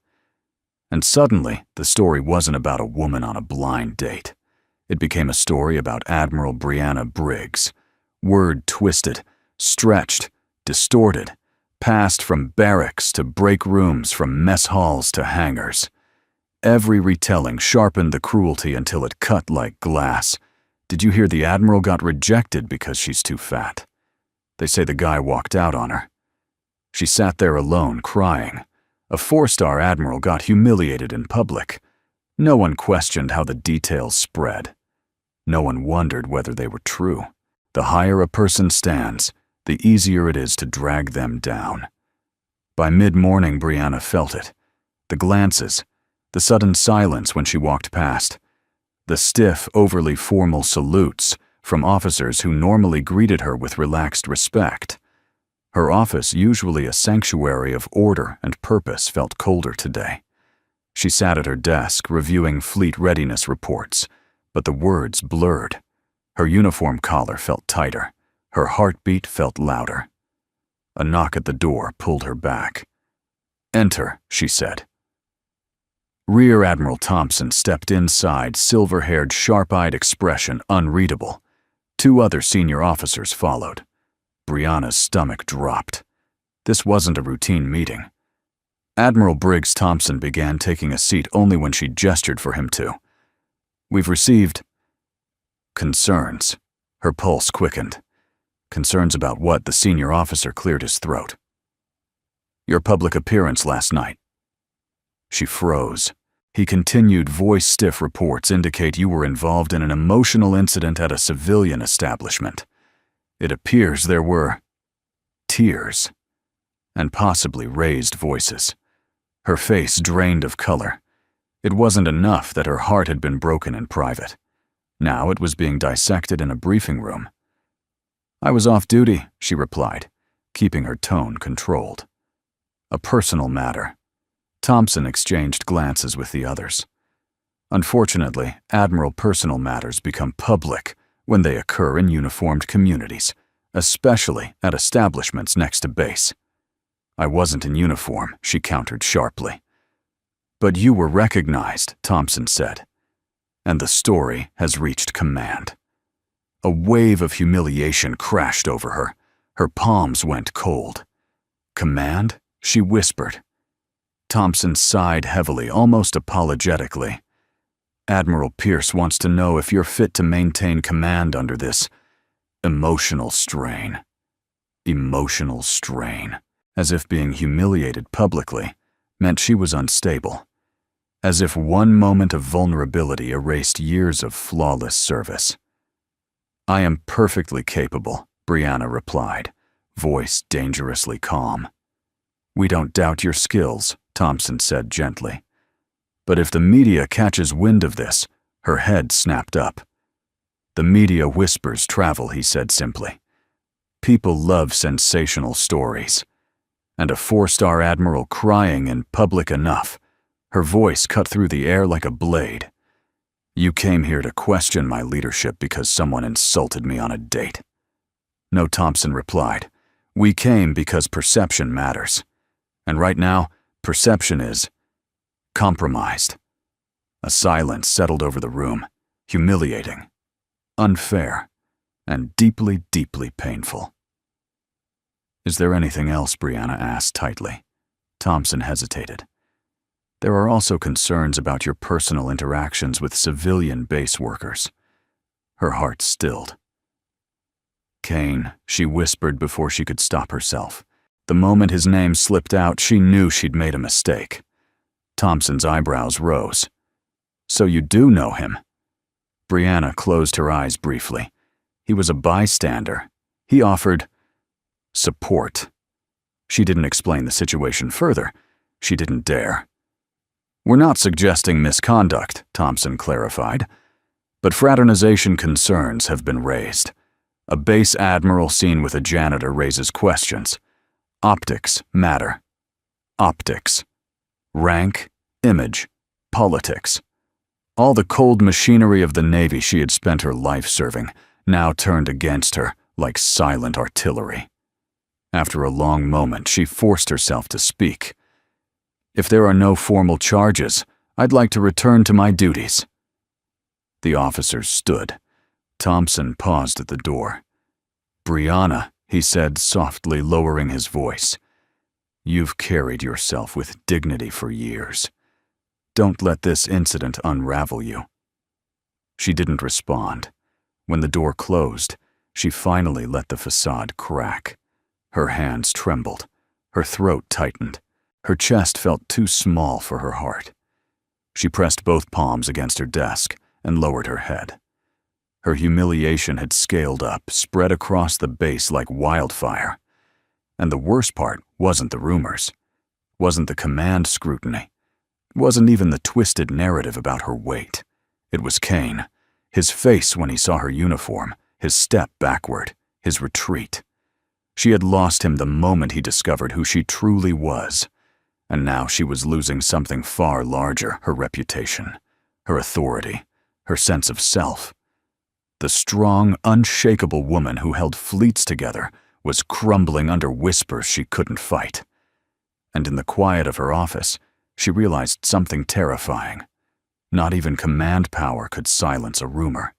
And suddenly, the story wasn't about a woman on a blind date. It became a story about Admiral Brianna Briggs, word twisted, stretched, distorted, passed from barracks to break rooms, from mess halls to hangars. Every retelling sharpened the cruelty until it cut like glass. Did you hear the Admiral got rejected because she's too fat? They say the guy walked out on her. She sat there alone, crying. A 4-star Admiral got humiliated in public. No one questioned how the details spread. No one wondered whether they were true. The higher a person stands, the easier it is to drag them down. By mid-morning, Brianna felt it. The glances, the sudden silence when she walked past, the stiff, overly formal salutes from officers who normally greeted her with relaxed respect. Her office, usually a sanctuary of order and purpose, felt colder today. She sat at her desk, reviewing fleet readiness reports, but the words blurred. Her uniform collar felt tighter. Her heartbeat felt louder. A knock at the door pulled her back. "Enter," she said. Rear Admiral Thompson stepped inside, silver-haired, sharp-eyed expression unreadable. 2 other senior officers followed. Brianna's stomach dropped. This wasn't a routine meeting. Admiral Briggs Thompson began taking a seat only when she gestured for him to. "We've received concerns." Her pulse quickened. Concerns about what? The senior officer cleared his throat. "Your public appearance last night." She froze. He continued, voice-stiff reports indicate you were involved in an emotional incident at a civilian establishment. It appears there were tears and possibly raised voices. Her face drained of color. It wasn't enough that her heart had been broken in private. Now it was being dissected in a briefing room. "I was off duty," she replied, keeping her tone controlled. "A personal matter." Thompson exchanged glances with the others. Unfortunately, Admiral personal matters become public when they occur in uniformed communities, especially at establishments next to base. "I wasn't in uniform," she countered sharply. "But you were recognized," Thompson said. "And the story has reached command." A wave of humiliation crashed over her. Her palms went cold. "Command?" she whispered. Thompson sighed heavily, almost apologetically. "Admiral Pierce wants to know if you're fit to maintain command under this emotional strain." Emotional strain. As if being humiliated publicly meant she was unstable. As if one moment of vulnerability erased years of flawless service. "I am perfectly capable," Brianna replied, voice dangerously calm. "We don't doubt your skills," Thompson said gently. "But if the media catches wind of this," her head snapped up. "The media whispers travel," he said simply. "People love sensational stories. And a 4-star admiral crying in public enough." Her voice cut through the air like a blade. "You came here to question my leadership because someone insulted me on a date." "No," Thompson replied. "We came because perception matters. And right now, perception is compromised." A silence settled over the room, humiliating, unfair, and deeply, deeply painful. "Is there anything else?" Brianna asked tightly. Thompson hesitated. "There are also concerns about your personal interactions with civilian base workers." Her heart stilled. "Kane," she whispered before she could stop herself. The moment his name slipped out, she knew she'd made a mistake. Thompson's eyebrows rose. "So you do know him?" Brianna closed her eyes briefly. "He was a bystander. He offered support." She didn't explain the situation further. She didn't dare. "We're not suggesting misconduct," Thompson clarified, "but fraternization concerns have been raised. A base admiral seen with a janitor raises questions. Optics matter. Optics. Rank, image, politics. All the cold machinery of the Navy she had spent her life serving now turned against her like silent artillery." After a long moment, she forced herself to speak. "If there are no formal charges, I'd like to return to my duties." The officers stood. Thompson paused at the door. "Brianna," he said softly, lowering his voice, "you've carried yourself with dignity for years. Don't let this incident unravel you." She didn't respond. When the door closed, she finally let the facade crack. Her hands trembled. Her throat tightened. Her chest felt too small for her heart. She pressed both palms against her desk and lowered her head. Her humiliation had scaled up, spread across the base like wildfire. And the worst part wasn't the rumors, wasn't the command scrutiny, wasn't even the twisted narrative about her weight. It was Kane, his face when he saw her uniform, his step backward, his retreat. She had lost him the moment he discovered who she truly was, and now she was losing something far larger, her reputation, her authority, her sense of self. The strong, unshakable woman who held fleets together was crumbling under whispers she couldn't fight. And in the quiet of her office, she realized something terrifying. Not even command power could silence a rumor.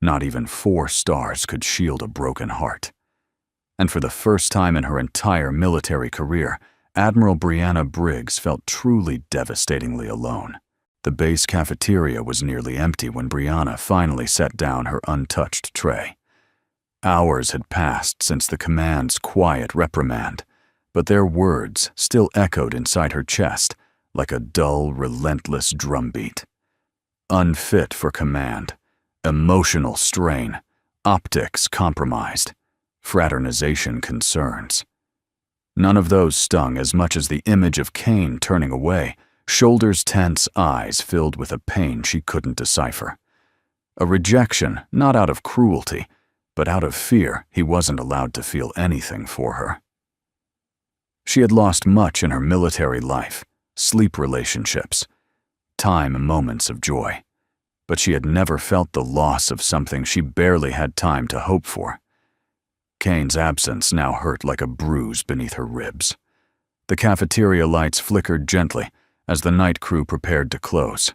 Not even 4 stars could shield a broken heart. And for the first time in her entire military career, Admiral Brianna Briggs felt truly devastatingly alone. The base cafeteria was nearly empty when Brianna finally set down her untouched tray. Hours had passed since the command's quiet reprimand, but their words still echoed inside her chest like a dull, relentless drumbeat. Unfit for command, emotional strain, optics compromised, fraternization concerns. None of those stung as much as the image of Kane turning away, shoulders tense, eyes filled with a pain she couldn't decipher. A rejection, not out of cruelty, but out of fear he wasn't allowed to feel anything for her. She had lost much in her military life, sleep relationships, time and moments of joy, but she had never felt the loss of something she barely had time to hope for. Kane's absence now hurt like a bruise beneath her ribs. The cafeteria lights flickered gently as the night crew prepared to close.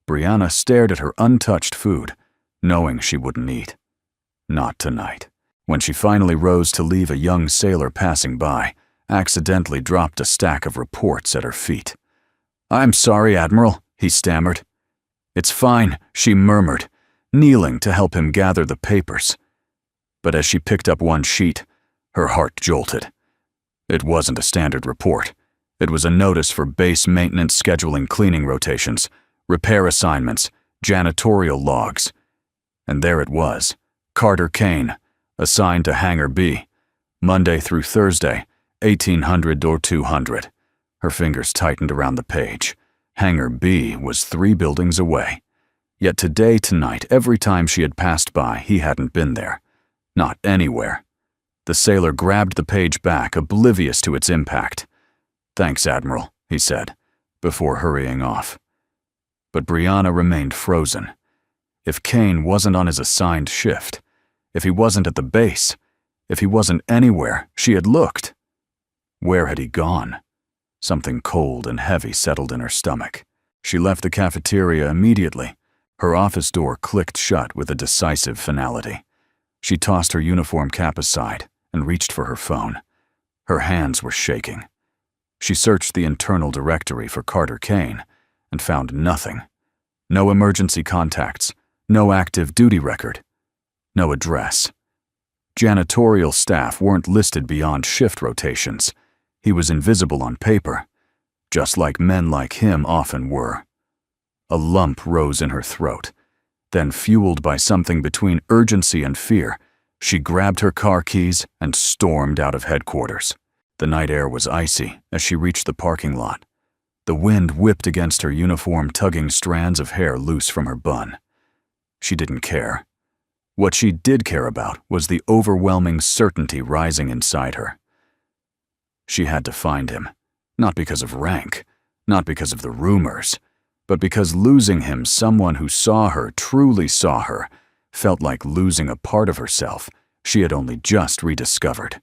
Brianna stared at her untouched food, knowing she wouldn't eat. Not tonight. When she finally rose to leave, a young sailor passing by accidentally dropped a stack of reports at her feet. "I'm sorry, Admiral," he stammered. "It's fine," she murmured, kneeling to help him gather the papers. But as she picked up one sheet, her heart jolted. It wasn't a standard report. It was a notice for base maintenance scheduling cleaning rotations, repair assignments, janitorial logs. And there it was, Carter Kane, assigned to Hangar B, Monday through Thursday, 1800 or 200. Her fingers tightened around the page. Hangar B was 3 buildings away. Yet tonight, every time she had passed by, he hadn't been there. Not anywhere. The sailor grabbed the page back, oblivious to its impact. "Thanks, Admiral," he said, before hurrying off. But Brianna remained frozen. If Kane wasn't on his assigned shift, if he wasn't at the base, if he wasn't anywhere, she had looked. Where had he gone? Something cold and heavy settled in her stomach. She left the cafeteria immediately. Her office door clicked shut with a decisive finality. She tossed her uniform cap aside and reached for her phone. Her hands were shaking. She searched the internal directory for Carter Kane and found nothing. No emergency contacts, no active duty record, no address. Janitorial staff weren't listed beyond shift rotations. He was invisible on paper, just like men like him often were. A lump rose in her throat. Then, fueled by something between urgency and fear, she grabbed her car keys and stormed out of headquarters. The night air was icy as she reached the parking lot. The wind whipped against her uniform, tugging strands of hair loose from her bun. She didn't care. What she did care about was the overwhelming certainty rising inside her. She had to find him, not because of rank, not because of the rumors, but because losing him, someone who saw her, truly saw her, felt like losing a part of herself she had only just rediscovered.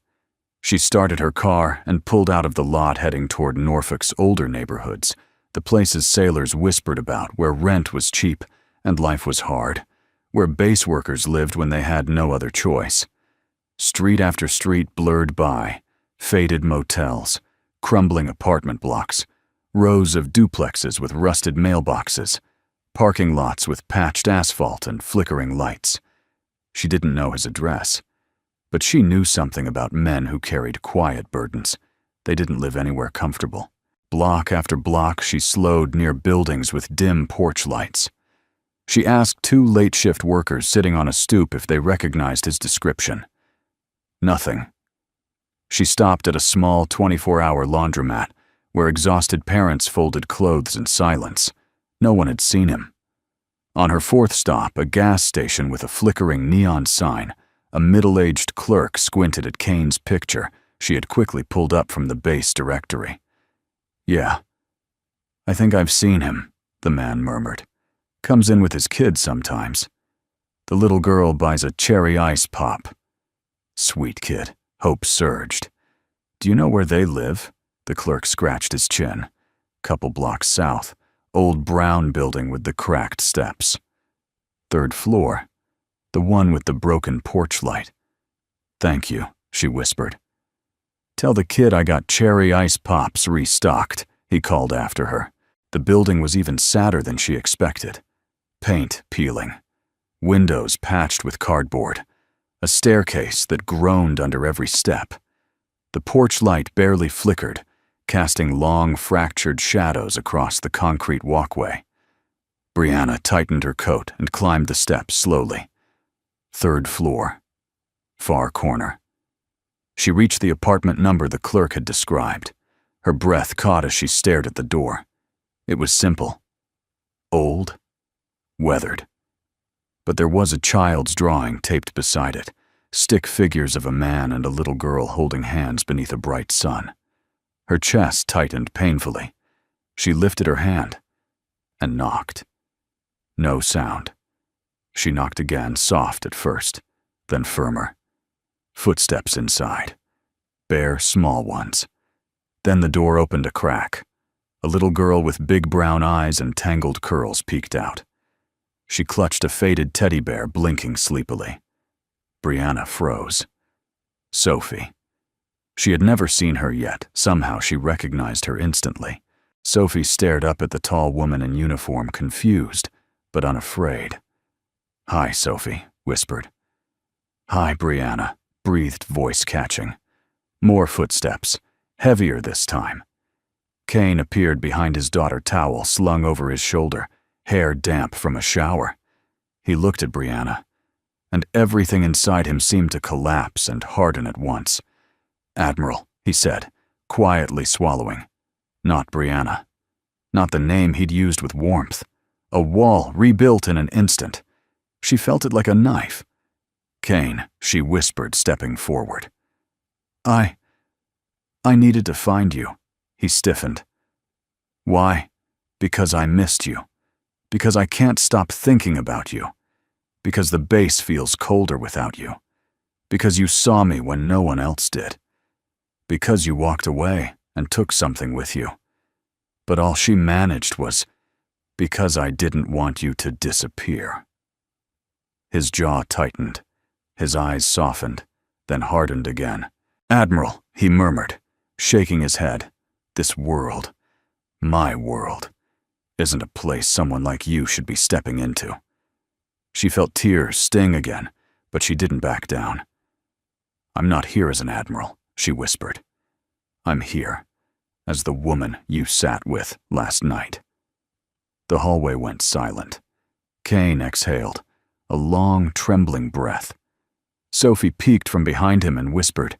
She started her car and pulled out of the lot, heading toward Norfolk's older neighborhoods, the places sailors whispered about, where rent was cheap and life was hard, where base workers lived when they had no other choice. Street after street blurred by, faded motels, crumbling apartment blocks, rows of duplexes with rusted mailboxes, parking lots with patched asphalt and flickering lights. She didn't know his address, but she knew something about men who carried quiet burdens. They didn't live anywhere comfortable. Block after block, she slowed near buildings with dim porch lights. She asked two late-shift workers sitting on a stoop if they recognized his description. Nothing. She stopped at a small 24-hour laundromat where exhausted parents folded clothes in silence. No one had seen him. On her fourth stop, a gas station with a flickering neon sign, a middle-aged clerk squinted at Kane's picture she had quickly pulled up from the base directory. "Yeah, I think I've seen him," the man murmured. "Comes in with his kids sometimes. The little girl buys a cherry ice pop." "Sweet kid," hope surged. "Do you know where they live?" The clerk scratched his chin. "Couple blocks south. Old brown building with the cracked steps." "Third floor. The one with the broken porch light." "Thank you," she whispered. "Tell the kid I got cherry ice pops restocked," he called after her. The building was even sadder than she expected. Paint peeling. Windows patched with cardboard. A staircase that groaned under every step. The porch light barely flickered, casting long, fractured shadows across the concrete walkway. Brianna tightened her coat and climbed the steps slowly. Third floor. Far corner. She reached the apartment number the clerk had described. Her breath caught as she stared at the door. It was simple. Old. Weathered. But there was a child's drawing taped beside it, stick figures of a man and a little girl holding hands beneath a bright sun. Her chest tightened painfully. She lifted her hand and knocked. No sound. She knocked again, soft at first, then firmer. Footsteps inside. Bare, small ones. Then the door opened a crack. A little girl with big brown eyes and tangled curls peeked out. She clutched a faded teddy bear, blinking sleepily. Brianna froze. Sophie. She had never seen her yet. Somehow she recognized her instantly. Sophie stared up at the tall woman in uniform, confused, but unafraid. "Hi, Sophie," whispered. "Hi, Brianna," breathed voice catching. More footsteps, heavier this time. Kane appeared behind his daughter towel slung over his shoulder, hair damp from a shower. He looked at Brianna, and everything inside him seemed to collapse and harden at once. "Admiral," he said, quietly swallowing. Not Brianna. Not the name he'd used with warmth. A wall rebuilt in an instant. She felt it like a knife. "Kane," she whispered, stepping forward. I needed to find you." He stiffened. "Why?" "Because I missed you. Because I can't stop thinking about you. Because the base feels colder without you. Because you saw me when no one else did. Because you walked away and took something with you. But all she managed was because I didn't want you to disappear." His jaw tightened. His eyes softened, then hardened again. "Admiral," he murmured, shaking his head. "This world, my world, isn't a place someone like you should be stepping into." She felt tears sting again, but she didn't back down. "I'm not here as an admiral," she whispered. "I'm here as the woman you sat with last night." The hallway went silent. Kane exhaled, a long, trembling breath. Sophie peeked from behind him and whispered,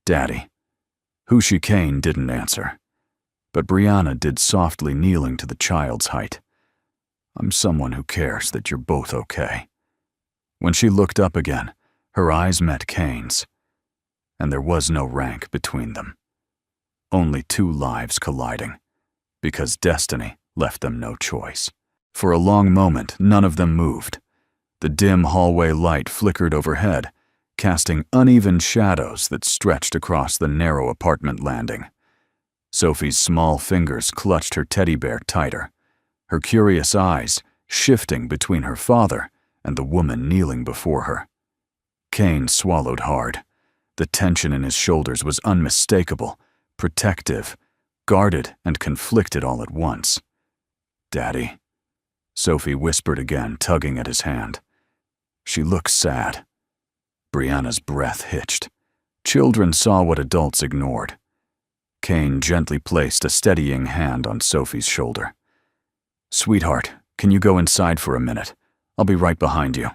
"Daddy." Hushi Kane didn't answer, but Brianna did softly, kneeling to the child's height. "I'm someone who cares that you're both okay." When she looked up again, her eyes met Kane's, and there was no rank between them. Only two lives colliding, because destiny left them no choice. For a long moment, none of them moved. The dim hallway light flickered overhead, casting uneven shadows that stretched across the narrow apartment landing. Sophie's small fingers clutched her teddy bear tighter, her curious eyes shifting between her father and the woman kneeling before her. Kane swallowed hard. The tension in his shoulders was unmistakable, protective, guarded and conflicted all at once. "Daddy," Sophie whispered again, tugging at his hand. She looked sad. Brianna's breath hitched. Children saw what adults ignored. Kane gently placed a steadying hand on Sophie's shoulder. "Sweetheart, Can you go inside for a minute? I'll be right behind you."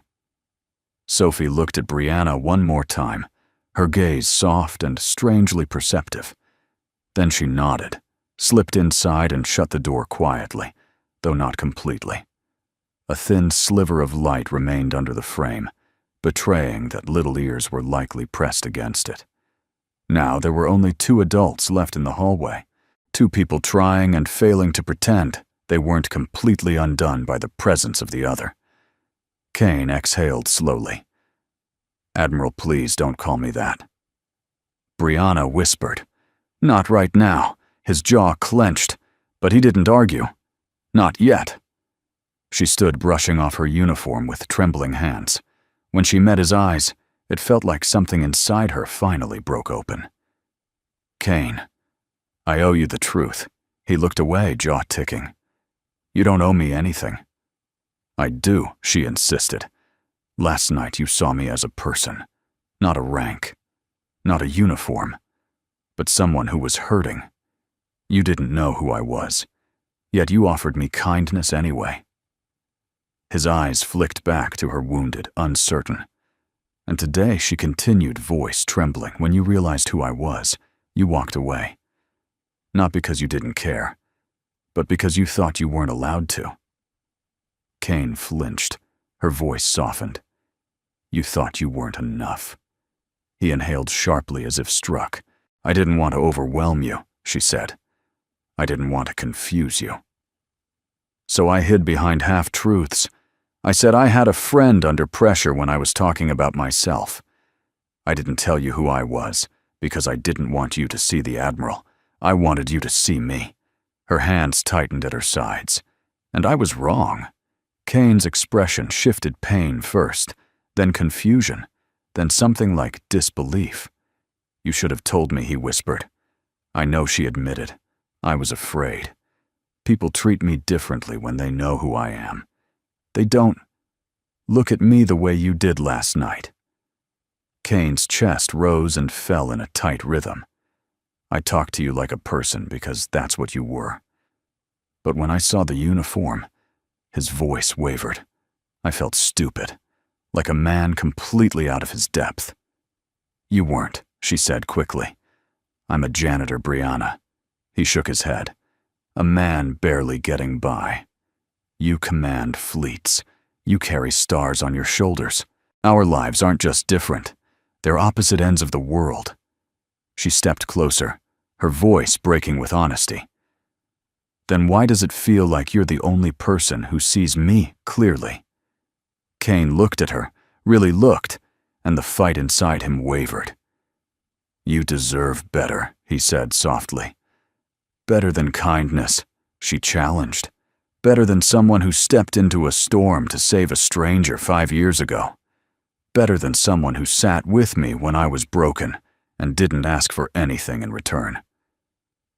Sophie looked at Brianna one more time, her gaze soft and strangely perceptive. Then she nodded, slipped inside and shut the door quietly, though not completely. A thin sliver of light remained under the frame, betraying that little ears were likely pressed against it. Now there were only 2 adults left in the hallway, 2 people trying and failing to pretend they weren't completely undone by the presence of the other. Kane exhaled slowly. "Admiral, please don't call me that." Brianna whispered, "Not right now." His jaw clenched, but he didn't argue. Not yet. She stood brushing off her uniform with trembling hands. When she met his eyes, it felt like something inside her finally broke open. "Kane, I owe you the truth." He looked away, jaw ticking. "You don't owe me anything." "I do," she insisted. "Last night you saw me as a person, not a rank, not a uniform, but someone who was hurting. You didn't know who I was, yet you offered me kindness anyway." His eyes flicked back to her wounded, uncertain. "And today," she continued, voice trembling, "when you realized who I was, you walked away. Not because you didn't care, but because you thought you weren't allowed to." Kane flinched, her voice softened. "You thought you weren't enough." He inhaled sharply as if struck. "I didn't want to overwhelm you," she said. "I didn't want to confuse you. So I hid behind half-truths. I said I had a friend under pressure when I was talking about myself. I didn't tell you who I was, because I didn't want you to see the Admiral. I wanted you to see me." Her hands tightened at her sides. And I was wrong. Kane's expression shifted pain first, then confusion, then something like disbelief. "You should have told me," he whispered. "I know," she admitted. "I was afraid. People treat me differently when they know who I am. They don't look at me the way you did last night." Kane's chest rose and fell in a tight rhythm. "I talked to you like a person because that's what you were. But when I saw the uniform," his voice wavered. "I felt stupid, like a man completely out of his depth." "You weren't," she said quickly. "I'm a janitor, Brianna." He shook his head. "A man barely getting by. You command fleets. You carry stars on your shoulders. Our lives aren't just different. They're opposite ends of the world." She stepped closer, her voice breaking with honesty. "Then why does it feel like you're the only person who sees me clearly?" Kane looked at her, really looked, and the fight inside him wavered. "You deserve better," he said softly. "Better than kindness," she challenged. "Better than someone who stepped into a storm to save a stranger 5 years ago. Better than someone who sat with me when I was broken and didn't ask for anything in return."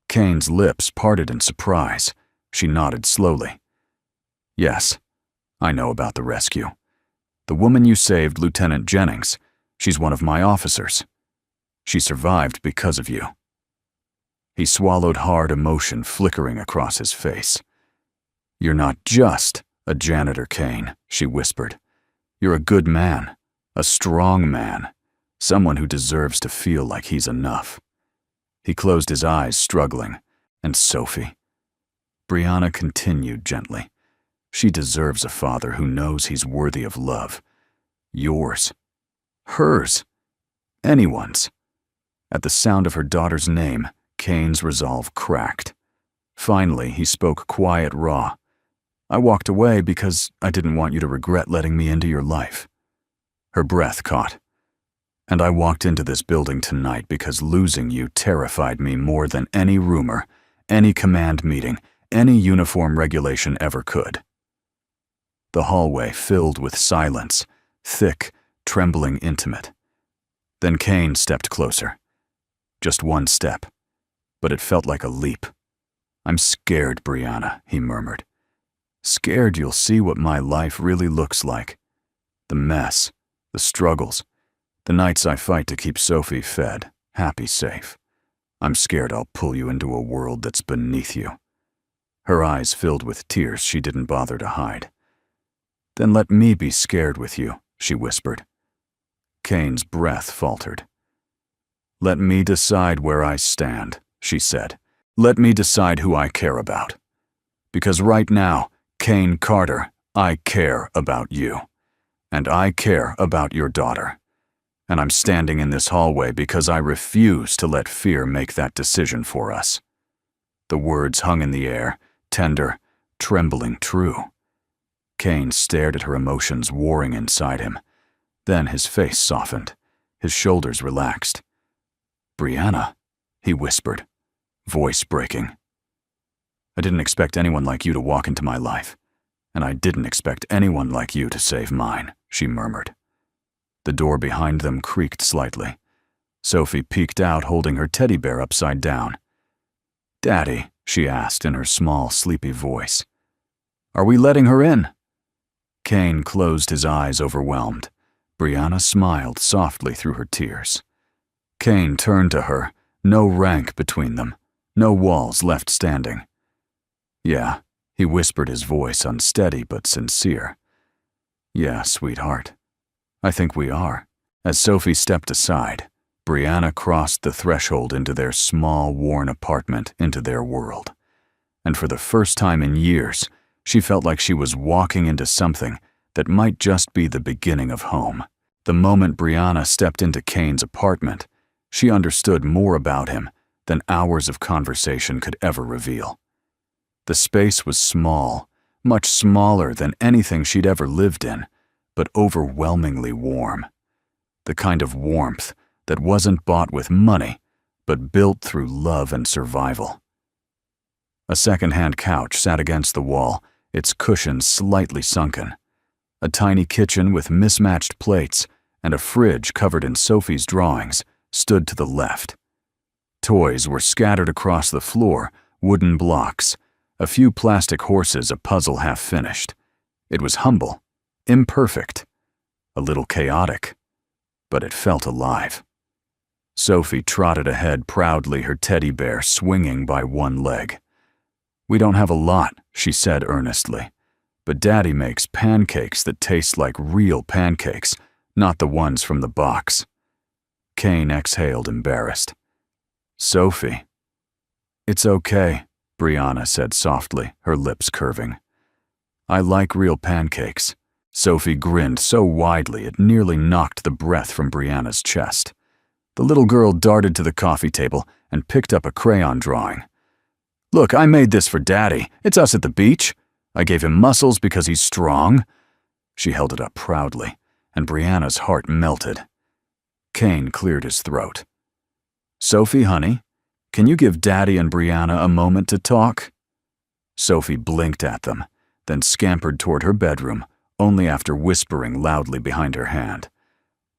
Kane's lips parted in surprise. She nodded slowly. "Yes, I know about the rescue. The woman you saved, Lieutenant Jennings, she's one of my officers. She survived because of you." He swallowed hard, emotion flickering across his face. "You're not just a janitor, Kane," she whispered. "You're a good man, a strong man, someone who deserves to feel like he's enough." He closed his eyes, struggling. "And Sophie?" Brianna continued gently. "She deserves a father who knows he's worthy of love. Yours. Hers. Anyone's." At the sound of her daughter's name, Kane's resolve cracked. Finally, he spoke quiet, raw. "I walked away because I didn't want you to regret letting me into your life." Her breath caught. "And I walked into this building tonight because losing you terrified me more than any rumor, any command meeting, any uniform regulation ever could." The hallway filled with silence, thick, trembling, intimate. Then Kane stepped closer. Just one step, but it felt like a leap. "I'm scared, Brianna," he murmured. "Scared you'll see what my life really looks like. The mess, the struggles, the nights I fight to keep Sophie fed, happy, safe. I'm scared I'll pull you into a world that's beneath you." her eyes filled with tears she didn't bother to hide. "Then let me be scared with you," she whispered. Kane's breath faltered. "Let me decide where I stand," she said. "Let me decide who I care about. Because right now, Kane Carter, I care about you. And I care about your daughter. And I'm standing in this hallway because I refuse to let fear make that decision for us." The words hung in the air, tender, trembling true. Kane stared at her emotions warring inside him. Then his face softened, his shoulders relaxed. "Brianna," he whispered, voice breaking. "I didn't expect anyone like you to walk into my life, and I didn't expect anyone like you to save mine," she murmured. The door behind them creaked slightly. Sophie peeked out holding her teddy bear upside down. "Daddy," she asked in her small, sleepy voice, "are we letting her in?" Kane closed his eyes, overwhelmed. Brianna smiled softly through her tears. Kane turned to her, no rank between them, no walls left standing. "Yeah," he whispered, his voice unsteady but sincere. "Yeah, sweetheart. I think we are." As Sophie stepped aside, Brianna crossed the threshold into their small, worn apartment, into their world. And for the first time in years, she felt like she was walking into something that might just be the beginning of home. The moment Brianna stepped into Kane's apartment, she understood more about him than hours of conversation could ever reveal. The space was small, much smaller than anything she'd ever lived in, but overwhelmingly warm. The kind of warmth that wasn't bought with money, but built through love and survival. A second-hand couch sat against the wall, its cushions slightly sunken. A tiny kitchen with mismatched plates and a fridge covered in Sophie's drawings stood to the left. Toys were scattered across the floor, wooden blocks, a few plastic horses, a puzzle half finished. It was humble, imperfect, a little chaotic, but it felt alive. Sophie trotted ahead proudly, her teddy bear swinging by one leg. "We don't have a lot," she said earnestly, "but Daddy makes pancakes that taste like real pancakes, not the ones from the box." Kane exhaled, embarrassed. "Sophie." "It's okay," Brianna said softly, her lips curving. "I like real pancakes." Sophie grinned so widely it nearly knocked the breath from Brianna's chest. The little girl darted to the coffee table and picked up a crayon drawing. "Look, I made this for Daddy. It's us at the beach. I gave him muscles because he's strong." She held it up proudly, and Brianna's heart melted. Kane cleared his throat. "Sophie, honey, can you give Daddy and Brianna a moment to talk?" Sophie blinked at them, then scampered toward her bedroom, only after whispering loudly behind her hand,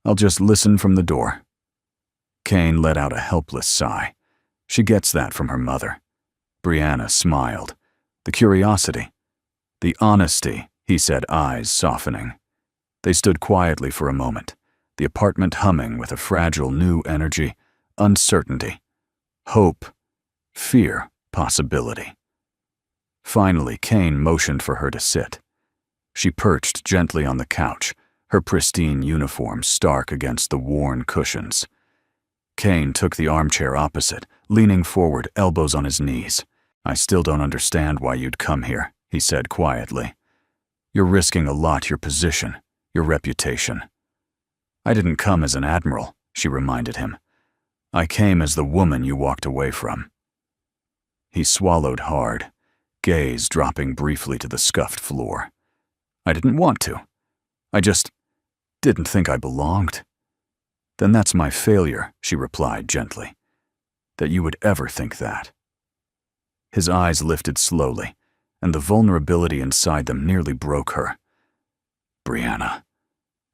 "I'll just listen from the door." Kane let out a helpless sigh. She gets that from her mother. Brianna smiled. The curiosity. The honesty, he said, eyes softening. They stood quietly for a moment, the apartment humming with a fragile new energy, uncertainty, hope, fear, possibility. Finally, Kane motioned for her to sit. She perched gently on the couch, her pristine uniform stark against the worn cushions. Kane took the armchair opposite, leaning forward, elbows on his knees. "I still don't understand why you'd come here," he said quietly. "You're risking a lot, your position, your reputation." "I didn't come as an admiral," she reminded him. "I came as the woman you walked away from." He swallowed hard, gaze dropping briefly to the scuffed floor. "I didn't want to. I just didn't think I belonged." "Then that's my failure," she replied gently. "That you would ever think that." His eyes lifted slowly, and the vulnerability inside them nearly broke her. "Brianna,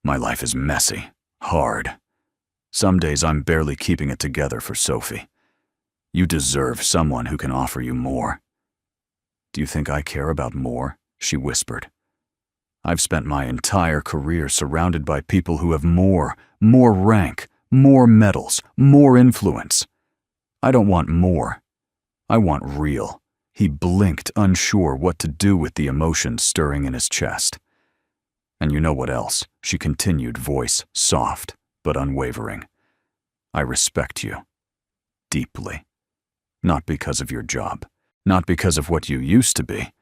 my life is messy, hard. Some days I'm barely keeping it together for Sophie. You deserve someone who can offer you more." "Do you think I care about more?" she whispered. "I've spent my entire career surrounded by people who have more rank, more medals, more influence. I don't want more. I want real, He blinked, unsure what to do with the emotions stirring in his chest. "And you know what else?" she continued, voice soft but unwavering. "I respect you. Deeply. Not because of your job, not because of what you used to be,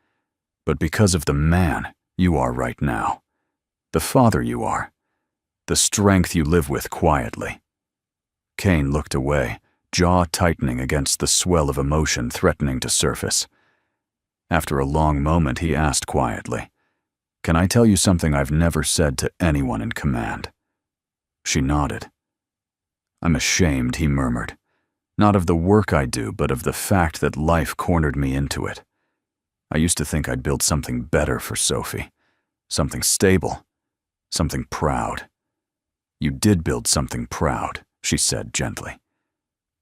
but because of the man you are right now, the father you are, the strength you live with quietly." Kane looked away, jaw tightening against the swell of emotion threatening to surface. After a long moment, he asked quietly, "Can I tell you something I've never said to anyone in command?" She nodded. "I'm ashamed," he murmured. "Not of the work I do, but of the fact that life cornered me into it. I used to think I'd build something better for Sophie, something stable, something proud." "You did build something proud," she said gently.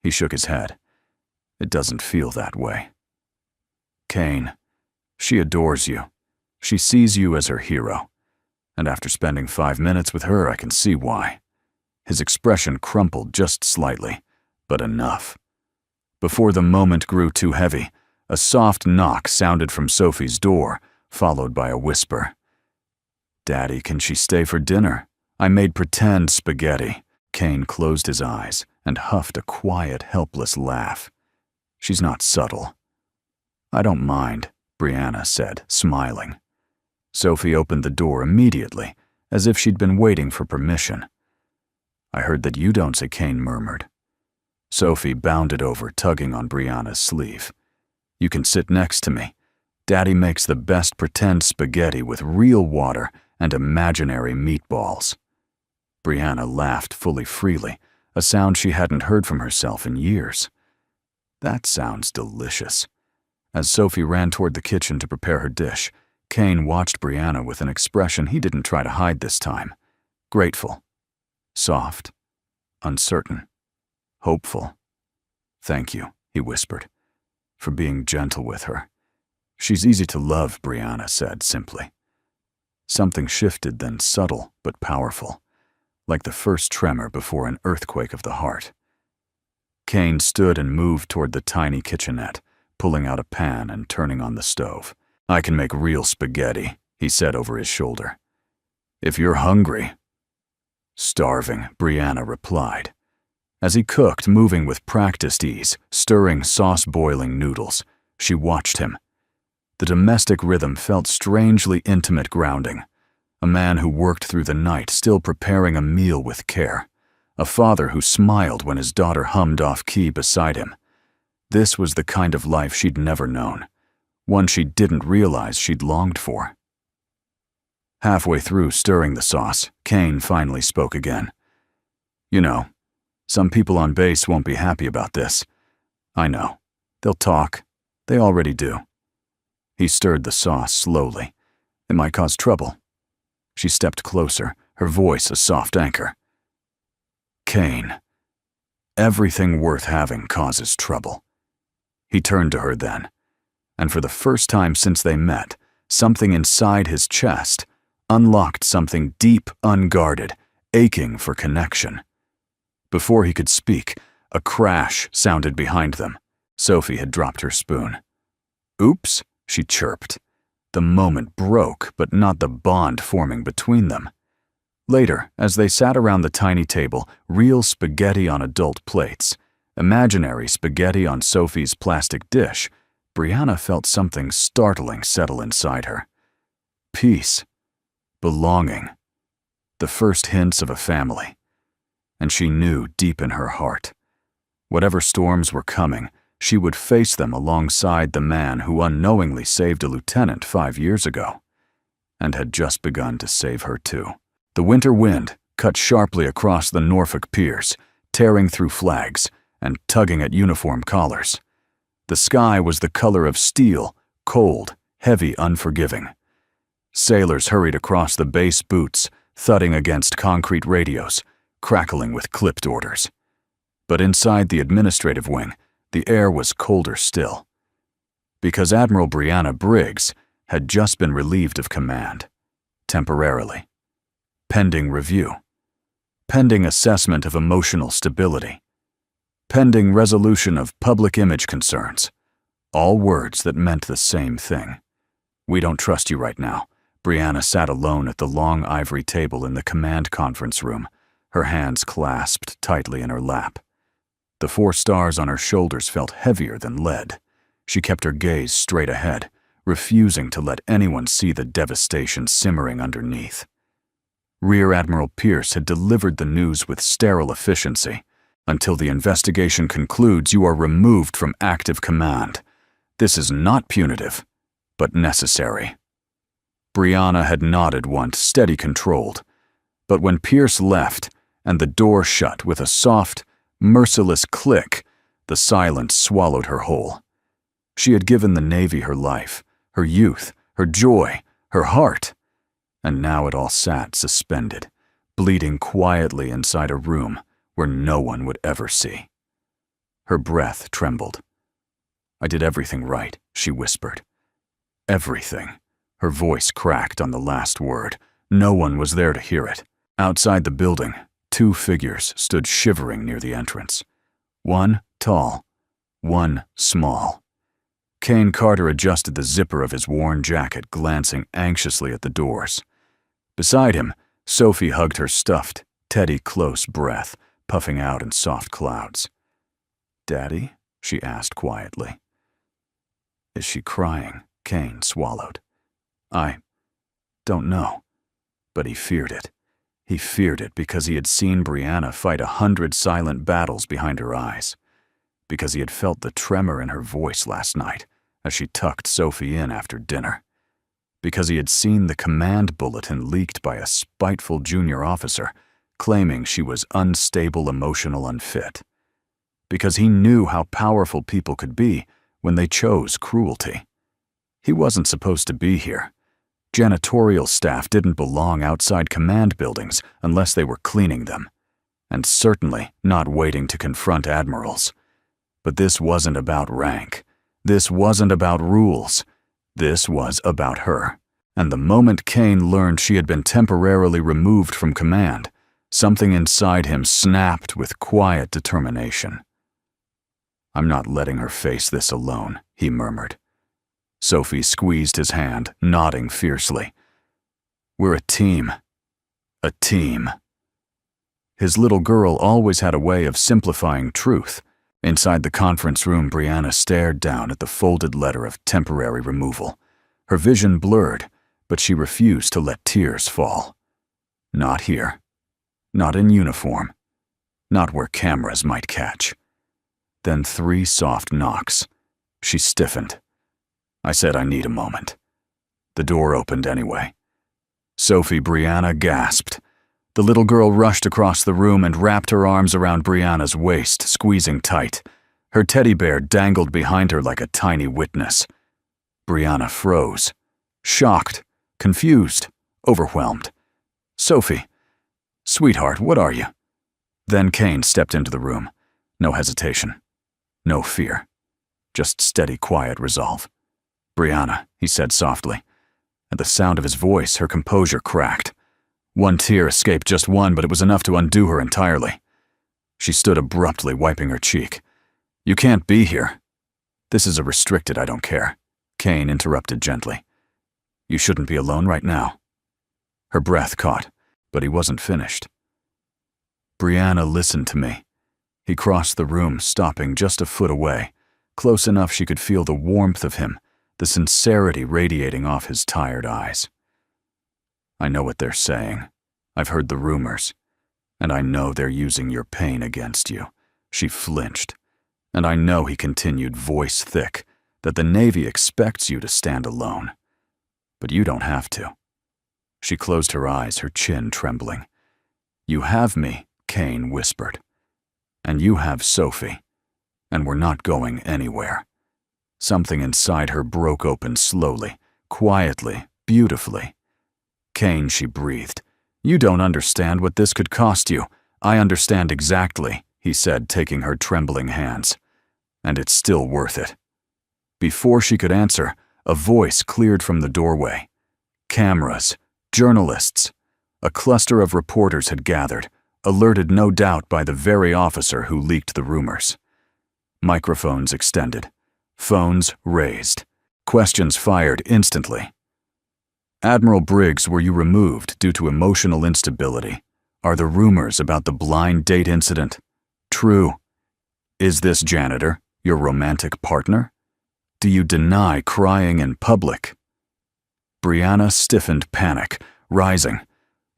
He shook his head. "It doesn't feel that way." "Kane, she adores you. She sees you as her hero. And after spending 5 minutes with her, I can see why." His expression crumpled just slightly, but enough. Before the moment grew too heavy, a soft knock sounded from Sophie's door, followed by a whisper. "Daddy, can she stay for dinner? I made pretend spaghetti." Kane closed his eyes and huffed a quiet, helpless laugh. "She's not subtle." "I don't mind," Brianna said, smiling. Sophie opened the door immediately, as if she'd been waiting for permission. "I heard that you don't," Kane murmured. Sophie bounded over, tugging on Brianna's sleeve. "You can sit next to me. Daddy makes the best pretend spaghetti with real water and imaginary meatballs." Brianna laughed fully freely, a sound she hadn't heard from herself in years. "That sounds delicious." As Sophie ran toward the kitchen to prepare her dish, Kane watched Brianna with an expression he didn't try to hide this time. Grateful. Soft. Uncertain. Hopeful. "Thank you," he whispered, "for being gentle with her. She's easy to love," Brianna said simply. Something shifted, then subtle but powerful, like the first tremor before an earthquake of the heart. Kane stood and moved toward the tiny kitchenette, pulling out a pan and turning on the stove. "I can make real spaghetti," he said over his shoulder. "If you're hungry." "Starving," Brianna replied. As he cooked, moving with practiced ease, stirring sauce-boiling noodles, she watched him. The domestic rhythm felt strangely intimate, grounding. A man who worked through the night, still preparing a meal with care. A father who smiled when his daughter hummed off-key beside him. This was the kind of life she'd never known, one she didn't realize she'd longed for. Halfway through stirring the sauce, Kane finally spoke again. "You know, some people on base won't be happy about this. I know. They'll talk. They already do." He stirred the sauce slowly. "It might cause trouble." She stepped closer, her voice a soft anchor. "Kane, everything worth having causes trouble." He turned to her then, and for the first time since they met, something inside his chest unlocked, something deep, unguarded, aching for connection. Before he could speak, a crash sounded behind them. Sophie had dropped her spoon. "Oops," she chirped. The moment broke, but not the bond forming between them. Later, as they sat around the tiny table, real spaghetti on adult plates, imaginary spaghetti on Sophie's plastic dish, Brianna felt something startling settle inside her. Peace. Belonging. The first hints of a family. And she knew deep in her heart, whatever storms were coming, she would face them alongside the man who unknowingly saved a lieutenant 5 years ago, and had just begun to save her too. The winter wind cut sharply across the Norfolk piers, tearing through flags and tugging at uniform collars. The sky was the color of steel, cold, heavy, unforgiving. Sailors hurried across the base boots, thudding against concrete radios, crackling with clipped orders. But inside the administrative wing, the air was colder still, because Admiral Brianna Briggs had just been relieved of command, temporarily. Pending review. Pending assessment of emotional stability. Pending resolution of public image concerns. All words that meant the same thing. "We don't trust you right now." Brianna sat alone at the long ivory table in the command conference room, her hands clasped tightly in her lap. The 4 stars on her shoulders felt heavier than lead. She kept her gaze straight ahead, refusing to let anyone see the devastation simmering underneath. Rear Admiral Pierce had delivered the news with sterile efficiency. "Until the investigation concludes, you are removed from active command. This is not punitive, but necessary." Brianna had nodded once, steady controlled. But when Pierce left and the door shut with a soft, merciless click, the silence swallowed her whole. She had given the Navy her life, her youth, her joy, her heart, and now it all sat suspended, bleeding quietly inside a room where no one would ever see. Her breath trembled. "I did everything right," she whispered. "Everything." Her voice cracked on the last word. No one was there to hear it. Outside the building, 2 figures stood shivering near the entrance. One tall, one small. Kane Carter adjusted the zipper of his worn jacket, glancing anxiously at the doors. Beside him, Sophie hugged her stuffed, Teddy-close breath, puffing out in soft clouds. "Daddy?" she asked quietly. "Is she crying?" Kane swallowed. "I don't know." But he feared it. He feared it because he had seen Brianna fight 100 silent battles behind her eyes. Because he had felt the tremor in her voice last night as she tucked Sophie in after dinner. Because he had seen the command bulletin leaked by a spiteful junior officer claiming she was unstable, emotional, unfit. Because he knew how powerful people could be when they chose cruelty. He wasn't supposed to be here. Janitorial staff didn't belong outside command buildings unless they were cleaning them, and certainly not waiting to confront admirals. But this wasn't about rank. This wasn't about rules. This was about her. And the moment Kane learned she had been temporarily removed from command, something inside him snapped with quiet determination. "I'm not letting her face this alone," he murmured. Sophie squeezed his hand, nodding fiercely. "We're a team. A team." His little girl always had a way of simplifying truth. Inside the conference room, Brianna stared down at the folded letter of temporary removal. Her vision blurred, but she refused to let tears fall. Not here. Not in uniform. Not where cameras might catch. Then 3 soft knocks. She stiffened. I said I need a moment. The door opened anyway. Sophie Brianna gasped. The little girl rushed across the room and wrapped her arms around Brianna's waist, squeezing tight. Her teddy bear dangled behind her like a tiny witness. Brianna froze. Shocked, confused, overwhelmed. "Sophie, sweetheart, what are you?" Then Kane stepped into the room. No hesitation. No fear. Just steady, quiet resolve. "Brianna," he said softly. At the sound of his voice, her composure cracked. One tear escaped, just one, but it was enough to undo her entirely. She stood abruptly, wiping her cheek. "You can't be here." "This is a restricted, I don't care," Kane interrupted gently. "You shouldn't be alone right now." Her breath caught, but he wasn't finished. "Brianna, listen to me." He crossed the room, stopping just a foot away, close enough she could feel the warmth of him, the sincerity radiating off his tired eyes. "I know what they're saying. I've heard the rumors. And I know they're using your pain against you." She flinched. "And I know," he continued, voice thick, "that the Navy expects you to stand alone. But you don't have to." She closed her eyes, her chin trembling. "You have me," Kane whispered. "And you have Sophie. And we're not going anywhere." Something inside her broke open slowly, quietly, beautifully. "Kane," she breathed, "you don't understand what this could cost you." "I understand exactly," he said, taking her trembling hands. "And it's still worth it." Before she could answer, a voice cleared from the doorway. Cameras, journalists. A cluster of reporters had gathered, alerted no doubt by the very officer who leaked the rumors. Microphones extended. Phones raised. Questions fired instantly. Admiral Briggs, were you removed due to emotional instability? Are the rumors about the blind date incident true? Is this janitor your romantic partner? Do you deny crying in public? Brianna stiffened panic, rising.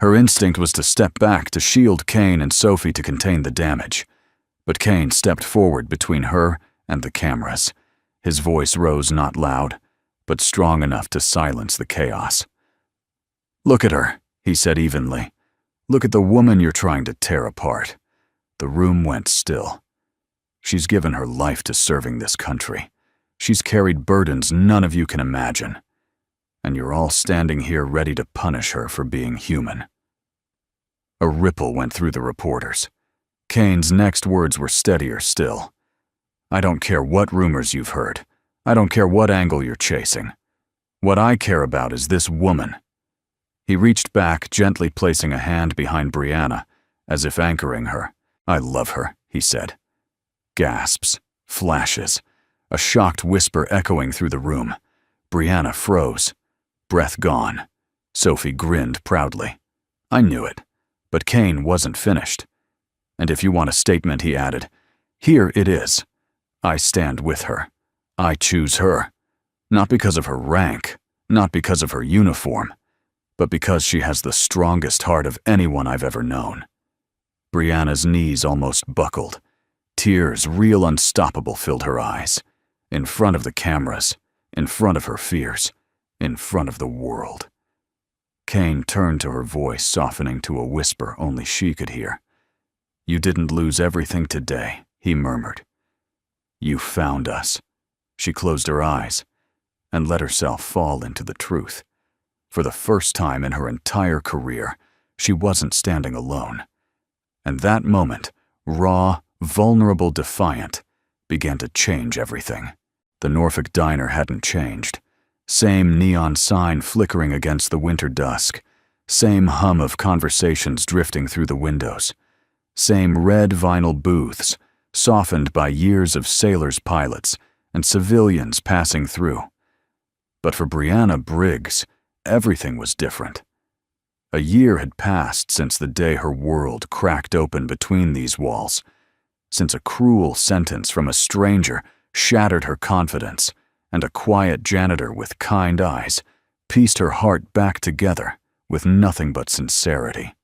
Her instinct was to step back to shield Kane and Sophie to contain the damage. But Kane stepped forward between her and the cameras. His voice rose not loud, but strong enough to silence the chaos. "Look at her," he said evenly. "Look at the woman you're trying to tear apart." The room went still. She's given her life to serving this country. She's carried burdens none of you can imagine. And you're all standing here ready to punish her for being human. A ripple went through the reporters. Kane's next words were steadier still. "I don't care what rumors you've heard. I don't care what angle you're chasing. What I care about is this woman." He reached back, gently placing a hand behind Brianna, as if anchoring her. "I love her," he said. Gasps, flashes, a shocked whisper echoing through the room. Brianna froze, breath gone. Sophie grinned proudly. "I knew it." But Kane wasn't finished. "And if you want a statement," he added, "here it is. I stand with her. I choose her. Not because of her rank, not because of her uniform, but because she has the strongest heart of anyone I've ever known." Brianna's knees almost buckled. Tears, real unstoppable, filled her eyes. In front of the cameras, in front of her fears, in front of the world. Kane turned to her, voice softening to a whisper only she could hear. "You didn't lose everything today," he murmured. "You found us." She closed her eyes and let herself fall into the truth. For the first time in her entire career, she wasn't standing alone. And that moment, raw, vulnerable, defiant, began to change everything. The Norfolk diner hadn't changed. Same neon sign flickering against the winter dusk. Same hum of conversations drifting through the windows. Same red vinyl booths, softened by years of sailors, pilots, and civilians passing through. But for Brianna Briggs, everything was different. A year had passed since the day her world cracked open between these walls, since a cruel sentence from a stranger shattered her confidence, and a quiet janitor with kind eyes pieced her heart back together with nothing but sincerity.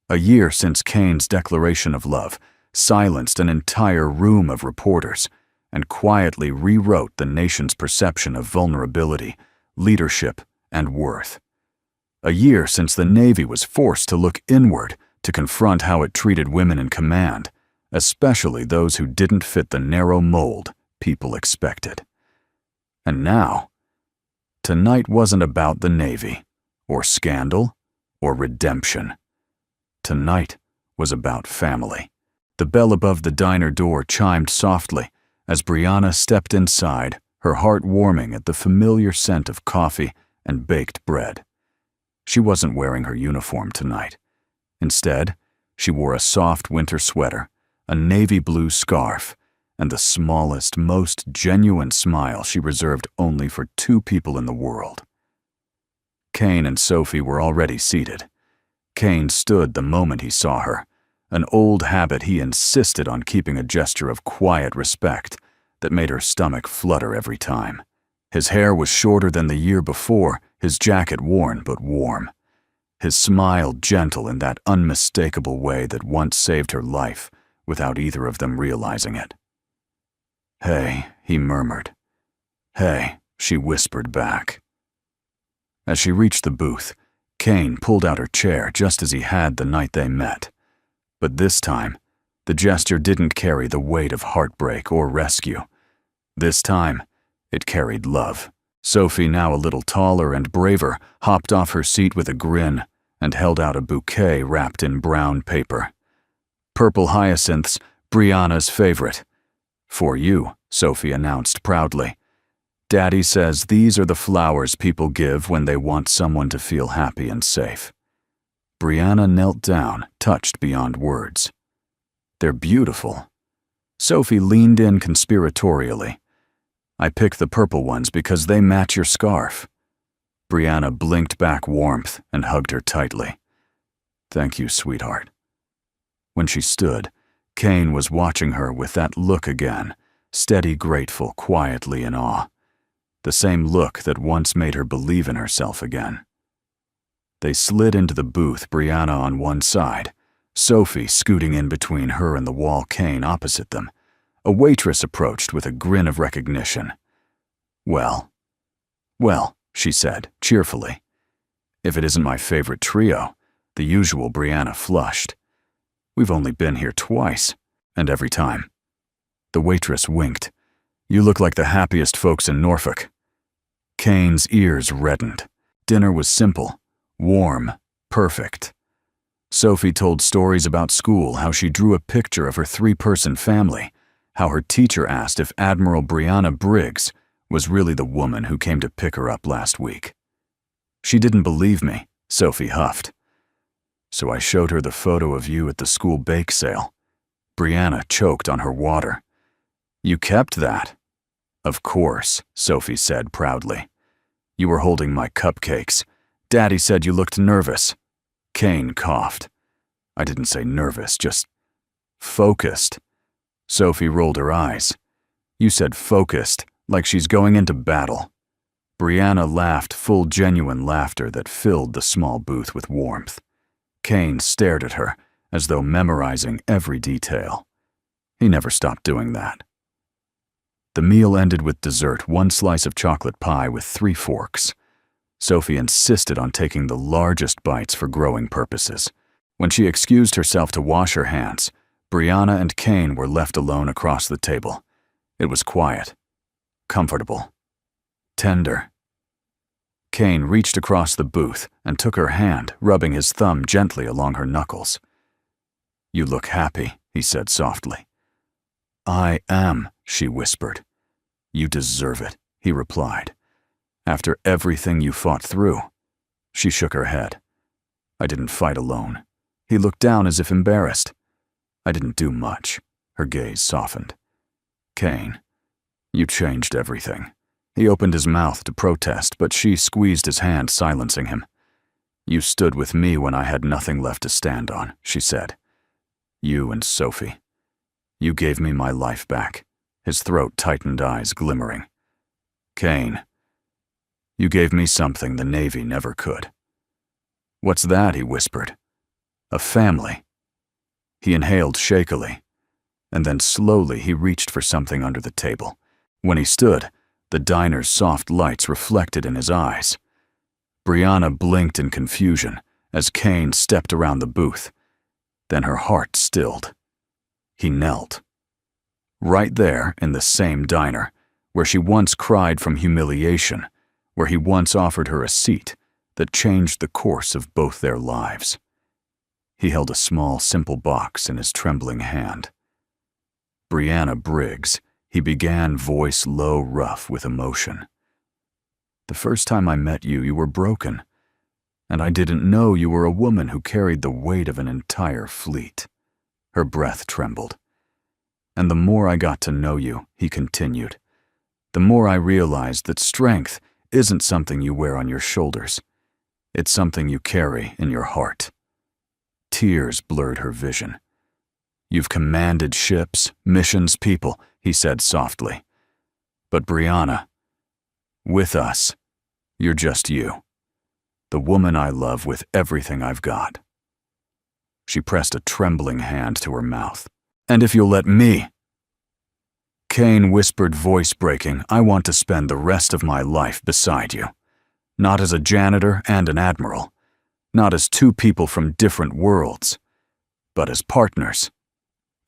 A year since Kane's declaration of love silenced an entire room of reporters and quietly rewrote the nation's perception of vulnerability, leadership, and worth. A year since the Navy was forced to look inward to confront how it treated women in command, especially those who didn't fit the narrow mold people expected. And now, tonight wasn't about the Navy, or scandal, or redemption. Tonight was about family. The bell above the diner door chimed softly as Brianna stepped inside, her heart warming at the familiar scent of coffee and baked bread. She wasn't wearing her uniform tonight. Instead, she wore a soft winter sweater, a navy blue scarf, and the smallest, most genuine smile she reserved only for two people in the world. Kane and Sophie were already seated. Kane stood the moment he saw her, an old habit he insisted on keeping, a gesture of quiet respect that made her stomach flutter every time. His hair was shorter than the year before, his jacket worn but warm. His smile gentle in that unmistakable way that once saved her life without either of them realizing it. "Hey," he murmured. "Hey," she whispered back. As she reached the booth, Kane pulled out her chair just as he had the night they met. But this time, the gesture didn't carry the weight of heartbreak or rescue. This time, it carried love. Sophie, now a little taller and braver, hopped off her seat with a grin and held out a bouquet wrapped in brown paper. Purple hyacinths, Brianna's favorite. "For you," Sophie announced proudly. "Daddy says these are the flowers people give when they want someone to feel happy and safe." Brianna knelt down, touched beyond words. "They're beautiful." Sophie leaned in conspiratorially. I picked the purple ones because they match your scarf. Brianna blinked back warmth and hugged her tightly. Thank you, sweetheart. When she stood, Kane was watching her with that look again, steady, grateful, quietly in awe. The same look that once made her believe in herself again. They slid into the booth, Brianna on one side, Sophie scooting in between her and the wall, Kane opposite them. A waitress approached with a grin of recognition. Well, she said, cheerfully. If it isn't my favorite trio, the usual. Brianna flushed. We've only been here twice, and every time. The waitress winked. You look like the happiest folks in Norfolk. Kane's ears reddened. Dinner was simple, warm, perfect. Sophie told stories about school, how she drew a picture of her 3-person family, how her teacher asked if Admiral Brianna Briggs was really the woman who came to pick her up last week. She didn't believe me, Sophie huffed. So I showed her the photo of you at the school bake sale. Brianna choked on her water. You kept that? Of course, Sophie said proudly. You were holding my cupcakes. Daddy said you looked nervous. Kane coughed. I didn't say nervous, just focused. Sophie rolled her eyes. You said focused, like she's going into battle. Brianna laughed, full genuine laughter that filled the small booth with warmth. Kane stared at her, as though memorizing every detail. He never stopped doing that. The meal ended with dessert, 1 slice of chocolate pie with 3 forks. Sophie insisted on taking the largest bites for growing purposes. When she excused herself to wash her hands, Brianna and Kane were left alone across the table. It was quiet, comfortable, tender. Kane reached across the booth and took her hand, rubbing his thumb gently along her knuckles. You look happy, he said softly. I am, she whispered. You deserve it, he replied. After everything you fought through. She shook her head. I didn't fight alone. He looked down as if embarrassed. I didn't do much. Her gaze softened. Kane, you changed everything. He opened his mouth to protest, but she squeezed his hand, silencing him. You stood with me when I had nothing left to stand on, she said. You and Sophie. You gave me my life back. His throat tightened, eyes glimmering. Kane, you gave me something the Navy never could. What's that? He whispered. A family. He inhaled shakily, and then slowly he reached for something under the table. When he stood, the diner's soft lights reflected in his eyes. Brianna blinked in confusion as Kane stepped around the booth. Then her heart stilled. He knelt. Right there in the same diner, where she once cried from humiliation, where he once offered her a seat that changed the course of both their lives. He held a small, simple box in his trembling hand. Brianna Briggs, he began, voice low, rough with emotion. The first time I met you, you were broken, and I didn't know you were a woman who carried the weight of an entire fleet. Her breath trembled. And the more I got to know you, he continued, the more I realized that strength isn't something you wear on your shoulders. It's something you carry in your heart. Tears blurred her vision. You've commanded ships, missions, people, he said softly. But Brianna, with us, you're just you. The woman I love with everything I've got. She pressed a trembling hand to her mouth. And if you'll let me. Kane whispered, voice breaking, I want to spend the rest of my life beside you. Not as a janitor and an admiral. Not as 2 people from different worlds. But as partners.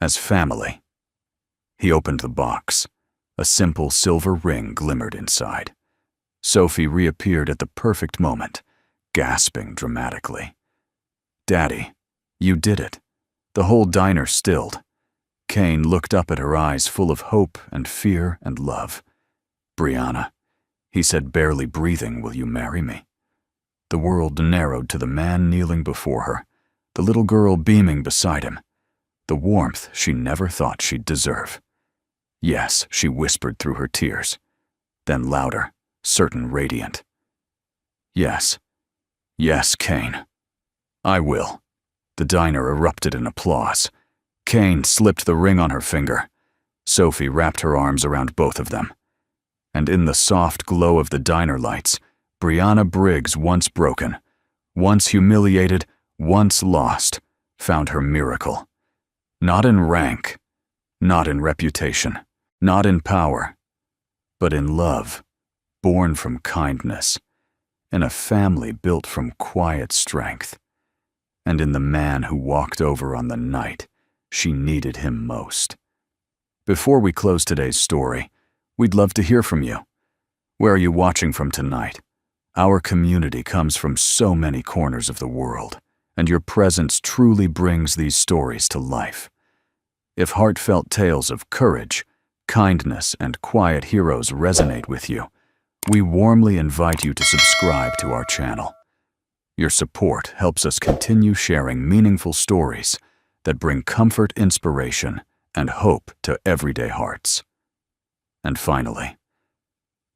As family. He opened the box. A simple silver ring glimmered inside. Sophie reappeared at the perfect moment, gasping dramatically. Daddy, you did it. The whole diner stilled. Kane looked up at her, eyes full of hope and fear and love. Brianna, he said, barely breathing, will you marry me? The world narrowed to the man kneeling before her, the little girl beaming beside him, the warmth she never thought she'd deserve. Yes, she whispered through her tears. Then louder, certain radiant. Yes. Yes, Kane. I will. The diner erupted in applause. Kane slipped the ring on her finger. Sophie wrapped her arms around both of them. And in the soft glow of the diner lights, Brianna Briggs, once broken, once humiliated, once lost, found her miracle. Not in rank, not in reputation, not in power, but in love, born from kindness, in a family built from quiet strength, and in the man who walked over on the night she needed him most. Before we close today's story, we'd love to hear from you. Where are you watching from tonight? Our community comes from so many corners of the world, and your presence truly brings these stories to life. If heartfelt tales of courage, kindness, and quiet heroes resonate with you, we warmly invite you to subscribe to our channel. Your support helps us continue sharing meaningful stories that bring comfort, inspiration, and hope to everyday hearts. And finally,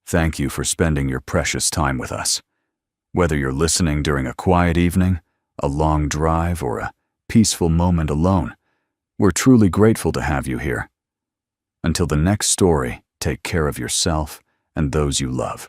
thank you for spending your precious time with us. Whether you're listening during a quiet evening, a long drive, or a peaceful moment alone, we're truly grateful to have you here. Until the next story, take care of yourself and those you love.